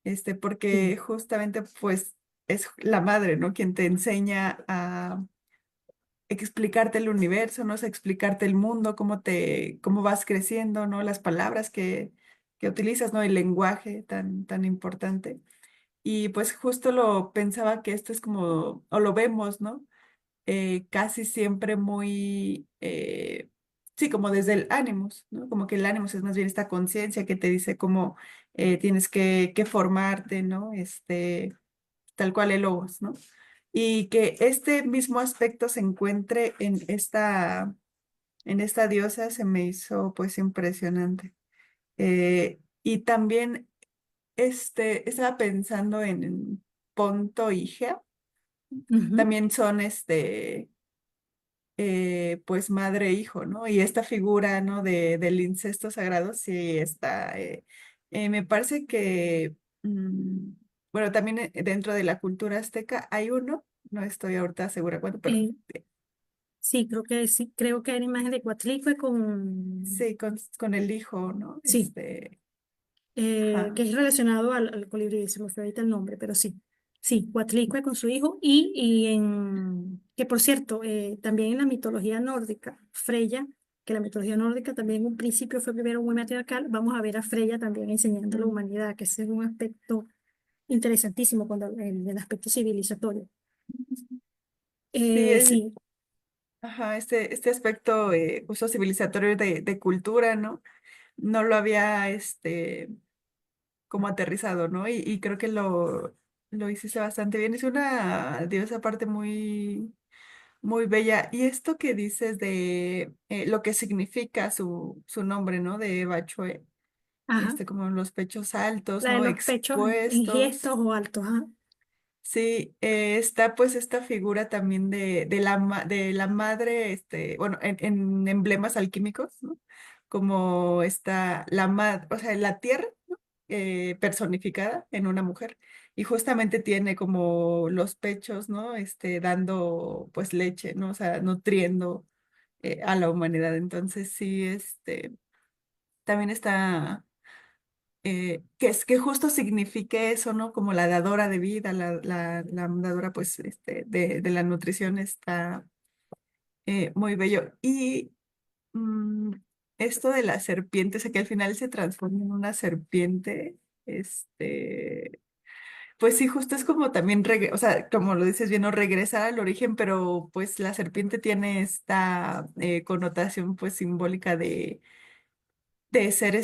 Sí. Porque justamente pues es la madre, ¿no? Quien te enseña a explicarte el universo, ¿no? O sea, explicarte el mundo, cómo vas creciendo, ¿no? Las palabras que utilizas, ¿no? El lenguaje tan importante. Y pues justo lo pensaba que esto es como, o lo vemos, ¿no? Casi siempre muy, sí, como desde el ánimos, ¿no? Como que el ánimos es más bien esta conciencia que te dice cómo tienes que formarte, ¿no? Tal cual el logos, ¿no? Y que este mismo aspecto se encuentre en esta diosa se me hizo pues impresionante. Y también estaba pensando en Ponto y Gea. Ujú. También son pues madre e hijo, ¿no? Y esta figura, ¿no? Del incesto sagrado, sí está, me parece que, mm, bueno, también dentro de la cultura azteca hay uno, no estoy ahorita segura cuánto, pero Eh, sí, creo que hay una imagen de Coatlicue con, sí, con el hijo, ¿no? sí, Ajá. que es relacionado al colibrí, se me fue ahorita el nombre, pero sí, sí, Coatlicue con su hijo que por cierto, también en la mitología nórdica, Freya, que la mitología nórdica también en un principio fue primero muy matriarcal, vamos a ver a Freya también enseñando a la Mm. humanidad, que ese es un aspecto interesantísimo cuando el aspecto civilizatorio. Sí, Sí, ajá, este aspecto justo civilizatorio de cultura, ¿no? No lo había, como aterrizado, ¿no? Y creo que lo hiciste bastante bien. Es una diosa aparte muy, muy bella. Y esto que dices de lo que significa su nombre, ¿no? De Eva Chue, ajá, como los pechos altos, la de ¿no? los pechos en Expuestos. gestos o altos, ajá. Sí, está pues esta figura también de la madre, bueno, en emblemas alquímicos, ¿no? Como está la madre, o sea, la tierra, ¿no? Personificada en una mujer. Y justamente tiene como los pechos, ¿no? Dando pues leche, ¿no? O sea, nutriendo a la humanidad. Entonces sí, también está que justo signifique eso, ¿no? Como la dadora de vida, la dadora, pues, de la nutrición está muy bello. Y mm, esto de la serpiente, o sea, que al final se transforma en una serpiente, pues sí, justo es como también, o sea, como lo dices bien, no regresar al origen, pero pues la serpiente tiene esta connotación, pues, simbólica de ser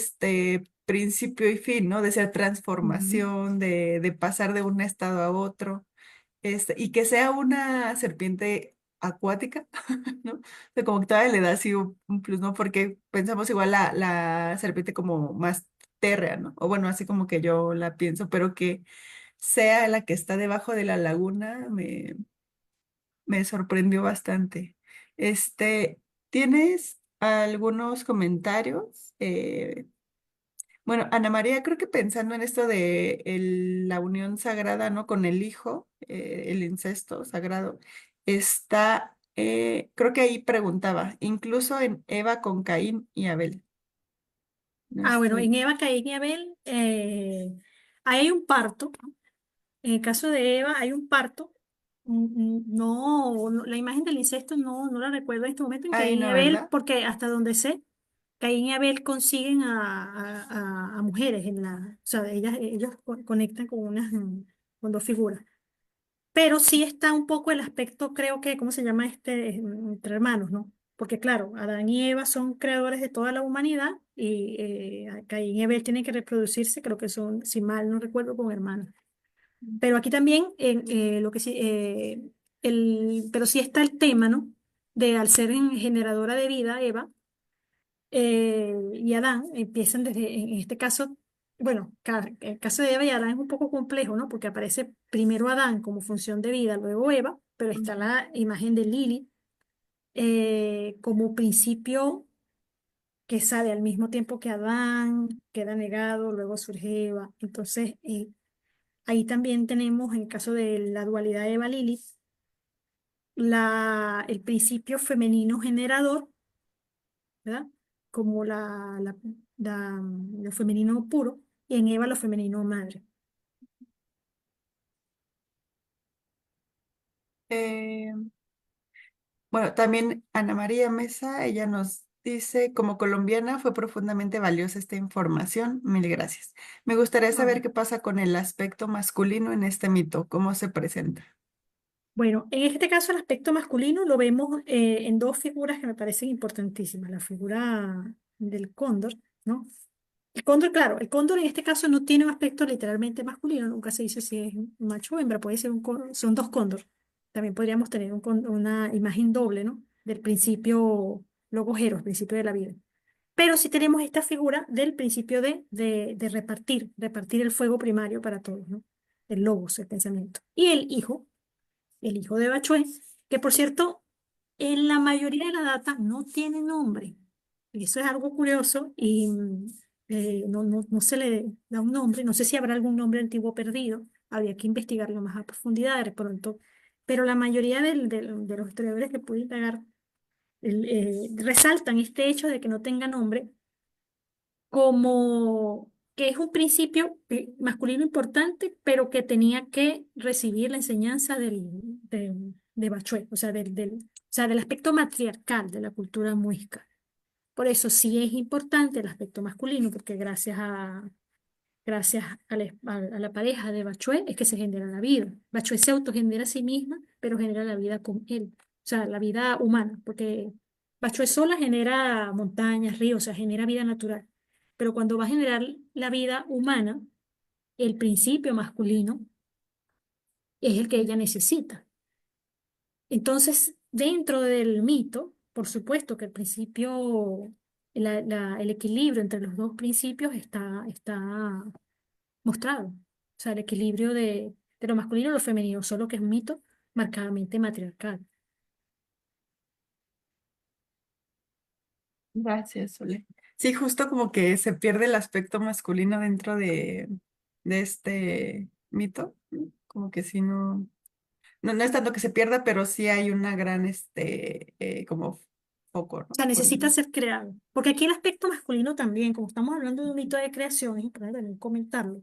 principio y fin, ¿no? De ser Ujú, transformación, de pasar de un estado a otro, y que sea una serpiente acuática, ¿no? O sea, como que todavía le da así un plus, ¿no? Porque pensamos igual la serpiente como más térrea, ¿no? O bueno, así como que yo la pienso, pero que sea la que está debajo de la laguna, me sorprendió bastante. ¿Tienes algunos comentarios? Bueno, Ana María, creo que pensando en esto de la unión sagrada, ¿no? Con el hijo, el incesto sagrado, creo que ahí preguntaba, incluso en Eva con Caín y Abel. No ah, bueno, en estoy. Eva, Caín y Abel, ahí hay un parto. En el caso de Eva, hay un parto. La imagen del incesto no la recuerdo en este momento en Ahí Caín y no, Abel, ¿verdad? porque hasta donde sé, Caín y Abel consiguen a mujeres o sea, ellos conectan con con dos figuras. Pero sí está un poco el aspecto, creo que, ¿cómo se llama entre hermanos, ¿no? Porque claro, Adán y Eva son creadores de toda la humanidad y Caín y Abel tienen que reproducirse, creo que son, si mal no recuerdo, con hermanos. Pero aquí también, lo que sí, pero sí está el tema, ¿no? De al ser generadora de vida, Eva y Adán empiezan en este caso, bueno, el caso de Eva y Adán es un poco complejo, ¿no? Porque aparece primero Adán como función de vida, luego Eva, pero está Ujú. la imagen de Lili como principio que sale al mismo tiempo que Adán, queda negado, luego surge Eva. Entonces, ahí también tenemos, en el caso de la dualidad Eva-Lilith, el principio femenino generador, ¿verdad? Como lo femenino puro, y en Eva lo femenino madre. Eh, bueno, también Ana María Mesa, ella nos dice, como colombiana fue profundamente valiosa esta información. Mil gracias. Me gustaría Ah, saber qué pasa con el aspecto masculino en este mito, cómo se presenta. bueno, en este caso el aspecto masculino lo vemos en dos figuras que me parecen importantísimas. La figura del cóndor, ¿no? El cóndor, claro, el cóndor en este caso no tiene un aspecto literalmente masculino, nunca se dice si es macho o hembra, puede ser son dos cóndor. También podríamos tener una imagen doble, ¿no? Del principio logos Eros, principio de la vida. Pero sí tenemos esta figura del principio de repartir el fuego primario para todos, ¿no? El logos, el pensamiento. Y el hijo de Bachué, que por cierto, en la mayoría de la data no tiene nombre. Y eso es algo curioso y no se le da un nombre. No sé si habrá algún nombre antiguo perdido. Habría que investigarlo más a profundidad de pronto. Pero la mayoría de los historiadores que pude indagar resaltan este hecho de que no tenga nombre como que es un principio masculino importante, pero que tenía que recibir la enseñanza de Bachué, o sea, o sea, del aspecto matriarcal de la cultura muisca. Por eso sí es importante el aspecto masculino, porque gracias a la pareja de Bachué es que se genera la vida. Bachué se autogenera a sí misma, pero genera la vida con él, o sea, la vida humana, porque Bachué sola genera montañas, ríos, o sea, genera vida natural. Pero cuando va a generar la vida humana, el principio masculino es el que ella necesita. Entonces, dentro del mito, por supuesto que el principio, el equilibrio entre los dos principios está mostrado. O sea, el equilibrio de lo masculino y lo femenino, solo que es un mito marcadamente matriarcal. Gracias, Sole. Sí, justo como que se pierde el aspecto masculino dentro de este mito, ¿no? Como que sí, no es tanto que se pierda, pero sí hay una gran, como foco, O ¿no? sea, necesita ser creado. Porque aquí el aspecto masculino también, como estamos hablando de un mito de creación, es importante también comentarlo.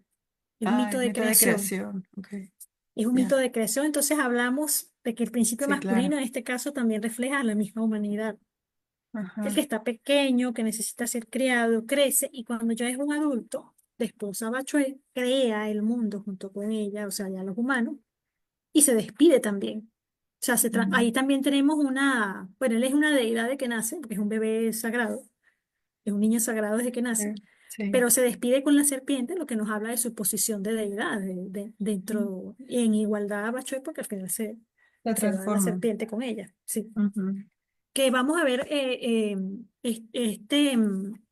Es un mito El de mito de creación. creación, ok, Es un mito ya, de creación, entonces hablamos de que el principio sí, masculino claro, en este caso también refleja a la misma humanidad. El que ajá, está pequeño, que necesita ser creado, crece y cuando ya es un adulto, la esposa Bachué crea el mundo junto con ella, o sea, ya los humanos, y se despide también. O sea, ujú, ahí también tenemos bueno, él es una deidad de que nace, porque es un bebé sagrado, es un niño sagrado desde que nace, sí, pero se despide con la serpiente, lo que nos habla de su posición de deidad, sí, dentro, en igualdad a Bachué, porque al final la se va la transforma. serpiente con ella, sí. Ujú, Que vamos a ver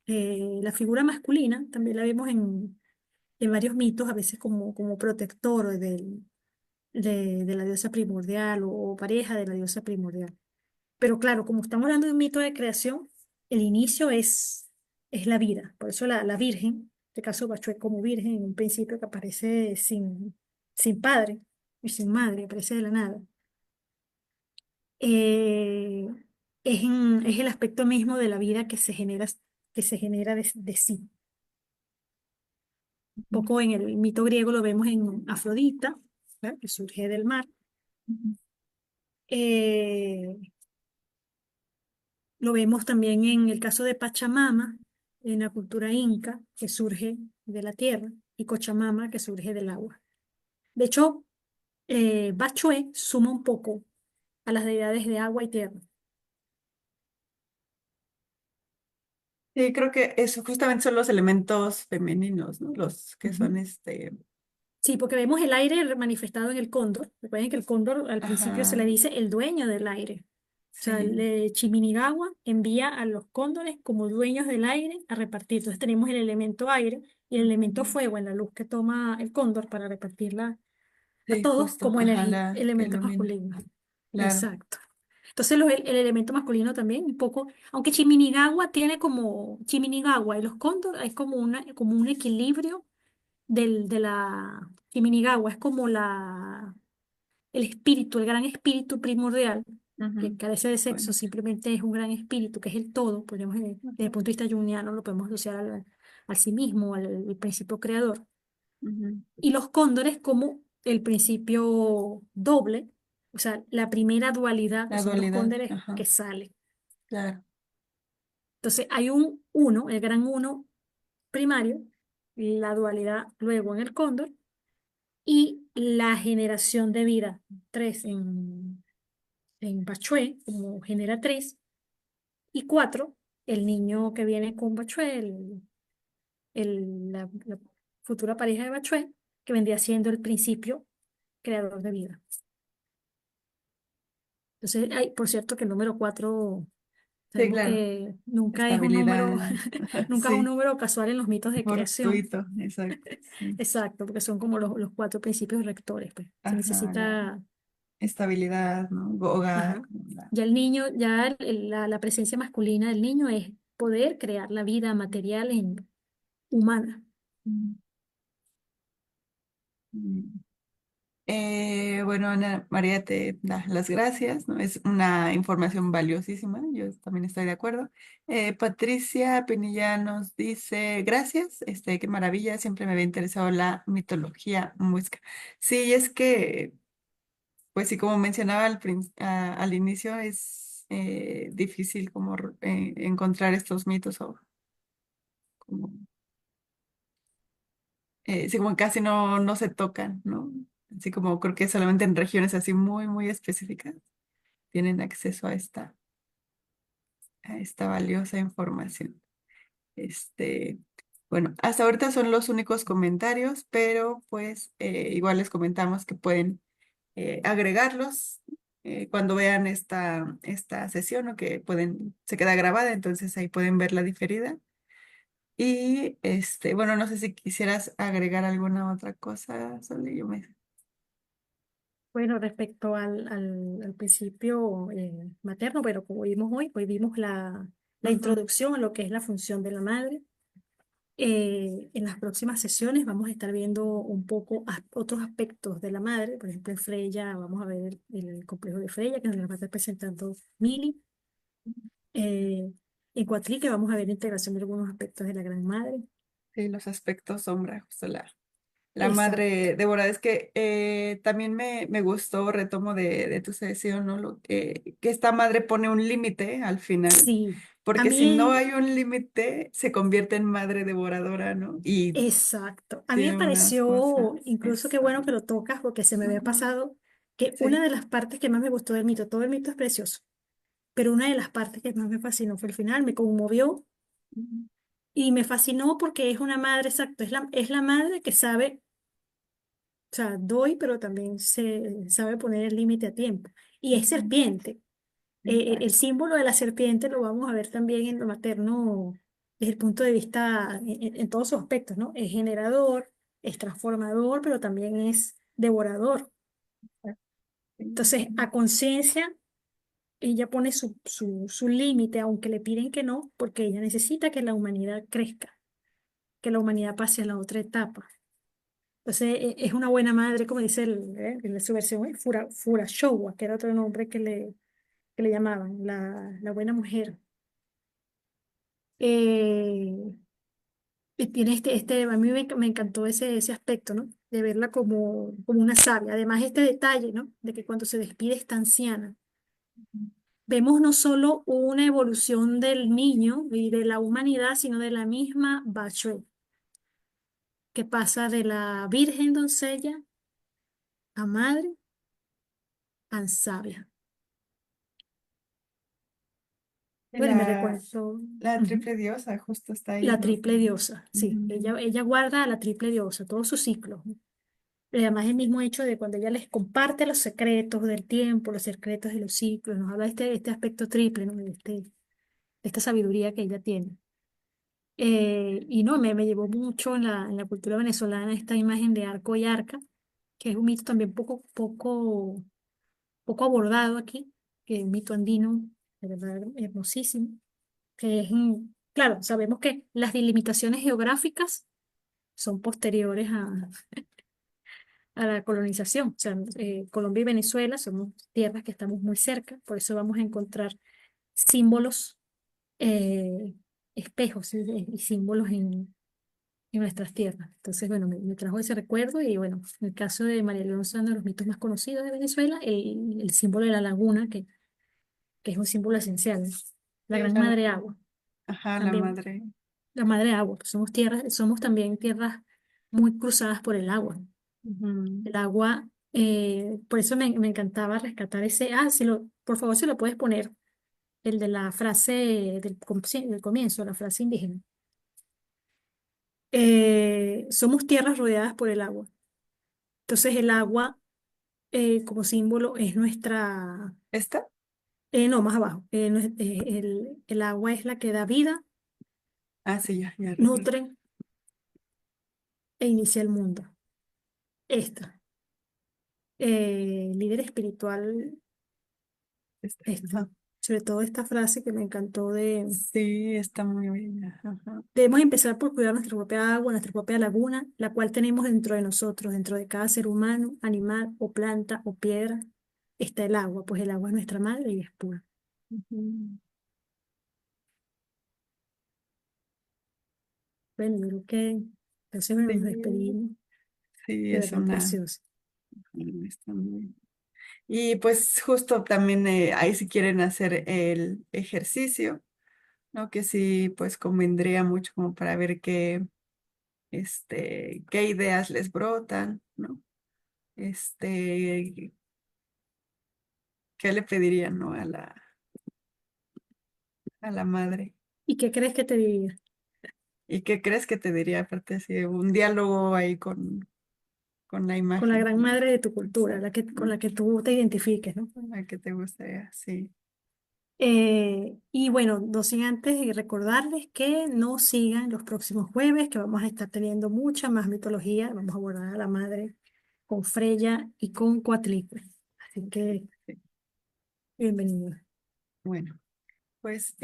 la figura masculina, también la vemos en varios mitos, a veces como protector de la diosa primordial o pareja de la diosa primordial. Pero claro, como estamos hablando de un mito de creación, el inicio es la vida. Por eso la Virgen, en este caso Bachué como Virgen, en un principio que aparece sin padre y sin madre, aparece de la nada. eh, es el aspecto mismo de la vida que se genera de sí. Un ujú, poco en el mito griego lo vemos en Afrodita, ¿verdad? Que surge del mar. ujú. Eh, lo vemos también en el caso de Pachamama, en la cultura inca, que surge de la tierra, y Cochamama, que surge del agua. De hecho, Bachué suma un poco a las deidades de agua y tierra. Sí, creo que eso justamente son los elementos femeninos, ¿no? Los que son Ujú. este, Sí, porque vemos el aire manifestado en el cóndor. Recuerden que el cóndor al principio se le ajá, dice el dueño del aire. O sea, sí, Chiminigawa envía a los cóndores como dueños del aire a repartir. Entonces tenemos el elemento aire y el elemento ujú. fuego en la luz que toma el cóndor para repartirla a Sí, todos justo, como ajá, la que elementos ilumina, masculinos. claro. Exacto. Entonces el elemento masculino también, un poco, aunque Chiminigawa y los cóndor, hay como un equilibrio de la Kiminigawa, es como el espíritu, el gran espíritu primordial, que Ujú. carece de sexo, Bueno, simplemente es un gran espíritu, que es el todo, podemos, desde el ajá, punto de vista junguiano, lo podemos asociar al sí mismo, al principio creador. ujú. Y los cóndores como el principio doble, o sea, la primera dualidad, que La son los dualidad, cóndores que ajá, sale. claro. Entonces hay un uno, el gran uno primario, la dualidad luego en el cóndor, y la generación de vida, tres en Bachué, como generatriz, y cuatro, el niño que viene con Bachué, la futura pareja de Bachué, que vendría siendo el principio creador de vida. Entonces, hay, por cierto, que el número cuatro Sí, Sabemos claro. que nunca es un número, Estabilidad. nunca es un Sí, número casual en los mitos de creación. fortuito, exacto. Sí. Exacto, porque son como los cuatro principios rectores, pues. Se Ajá, la necesita, estabilidad, ¿no? Hogar, ajá. como la... Ya el niño, ya la presencia masculina del niño es poder crear la vida material humana. Mm, mm. Bueno, Ana María, te da las gracias, ¿no? Es una información valiosísima, yo también estoy de acuerdo. Patricia Pinilla nos dice, gracias, qué maravilla, siempre me había interesado la mitología muisca. Sí, es que, pues sí, como mencionaba al inicio, es difícil como encontrar estos mitos o como, sí, como casi no se tocan, ¿no? Así como creo que solamente en regiones así muy, muy específicas tienen acceso a esta valiosa información. Este, bueno, hasta ahorita son los únicos comentarios, pero pues igual les comentamos que pueden agregarlos cuando vean esta sesión o que pueden, se queda grabada, entonces ahí pueden ver la diferida. Y bueno, no sé si quisieras agregar alguna otra cosa, Sole, yo me... Bueno, respecto al principio materno, pero como vimos hoy vimos la Ujú. introducción a lo que es la función de la madre. En las próximas sesiones vamos a estar viendo un poco otros aspectos de la madre. Por ejemplo, en Freya vamos a ver el complejo de Freya, que nos lo va a estar presentando Mili. Eh, en Cuatlique vamos a ver la integración de algunos aspectos de la Gran Madre. Sí, los aspectos sombra, justo la Exacto. madre Débora, es que también me gustó, retomo de tu sesión, ¿no? Que esta madre pone un límite al final, Sí, a porque si no mí, hay un límite, se convierte en madre devoradora, ¿no? Y exacto. A mí me tiene unas pareció, cosas, incluso qué bueno que lo tocas, porque se me había ujú, pasado, que una sí, de las partes que más me gustó del mito, todo el mito es precioso, pero una de las partes que más me fascinó fue el final, me conmovió. ujú, Y me fascinó porque es una madre, exacto, es la madre que sabe, o sea, doy, pero también se sabe poner el límite a tiempo. Y es ujú, serpiente. El exacto, símbolo de la serpiente lo vamos a ver también en lo materno desde el punto de vista, en todos sus aspectos, ¿no? Es generador, es transformador, pero también es devorador. exacto, sí, Entonces, a conciencia, ella pone su límite, aunque le piden que no, porque ella necesita que la humanidad crezca, que la humanidad pase a la otra etapa. Entonces, es una buena madre, como dice en su versión, Furashowa, que era otro nombre que le llamaban, la buena mujer. Eh, y tiene a mí me encantó ese aspecto, ¿no? De verla como una sabia. Además, este detalle, ¿no? De que cuando se despide esta anciana, vemos no solo una evolución del niño y de la humanidad, sino de la misma Bachué, que pasa de la virgen doncella a madre a sabia. Bueno, y me La, recuerdo la ujú, triple diosa justo está ahí, la ¿no? triple diosa, sí, Ujú, ella guarda a la triple diosa, todos sus ciclos. ¿No? Y además el mismo hecho de cuando ella les comparte los secretos del tiempo, los secretos de los ciclos, nos habla de este aspecto triple, ¿no? De esta sabiduría que ella tiene. Y no, me llevó mucho en la cultura venezolana esta imagen de arco y arca, que es un mito también poco abordado aquí, que es un mito andino, de verdad hermosísimo, que es, claro, sabemos que las delimitaciones geográficas son posteriores a la colonización. O sea, Colombia y Venezuela somos tierras que estamos muy cerca, por eso vamos a encontrar símbolos, eh, espejos y símbolos en nuestras tierras. Entonces, bueno, me trajo ese recuerdo y bueno, en el caso de María Leonza, uno de los mitos más conocidos de Venezuela, el símbolo de la laguna, que es un símbolo esencial, ¿no? La sí, gran madre agua, ajá, la también madre. la madre agua, pues somos tierras, somos también tierras muy cruzadas por el agua. Ujú. El agua, por eso me encantaba rescatar por favor, si lo puedes poner, el de la frase del comienzo, la frase indígena. Somos tierras rodeadas por el agua. Entonces el agua como símbolo es nuestra, ¿Esta? No, más abajo. No el agua es la que da vida, Ah, sí, ya recuerdo. nutre e inicia el mundo. Esta. Líder espiritual, esta. Ajá. Sobre todo esta frase que me encantó de Sí, está muy bien. Ajá. debemos empezar por cuidar nuestra propia agua, nuestra propia laguna, la cual tenemos dentro de nosotros, dentro de cada ser humano, animal o planta o piedra, está el agua, pues el agua es nuestra madre y es pura. Ujú. Bueno, yo creo que entonces bueno, nos Sí, despedimos, sí, de es verdad una. precioso. Está muy. Y pues justo también ahí si quieren hacer el ejercicio, ¿no? Que sí, pues convendría mucho como para ver qué ideas les brotan, ¿no? Este, ¿Qué le pedirían, ¿no? A la madre. ¿Y qué crees que te diría? ¿Y qué crees que te diría? Aparte, así, un diálogo ahí con la Con la imagen, gran ¿no? madre de tu cultura, Exacto, con ¿no? la que tú te identifiques, ¿no? ¿A qué te gustaría? Sí. Y bueno, no sin antes recordarles que nos sigan los próximos jueves, que vamos a estar teniendo mucha más mitología. Vamos a abordar a la madre con Freya y con Coatlicue. Así que Sí. bienvenidos. Bueno, pues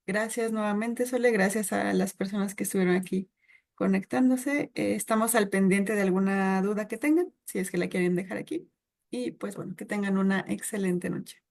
gracias nuevamente, Sole, gracias a las personas que estuvieron aquí conectándose. Estamos al pendiente de alguna duda que tengan, si es que la quieren dejar aquí. Y pues bueno, que tengan una excelente noche.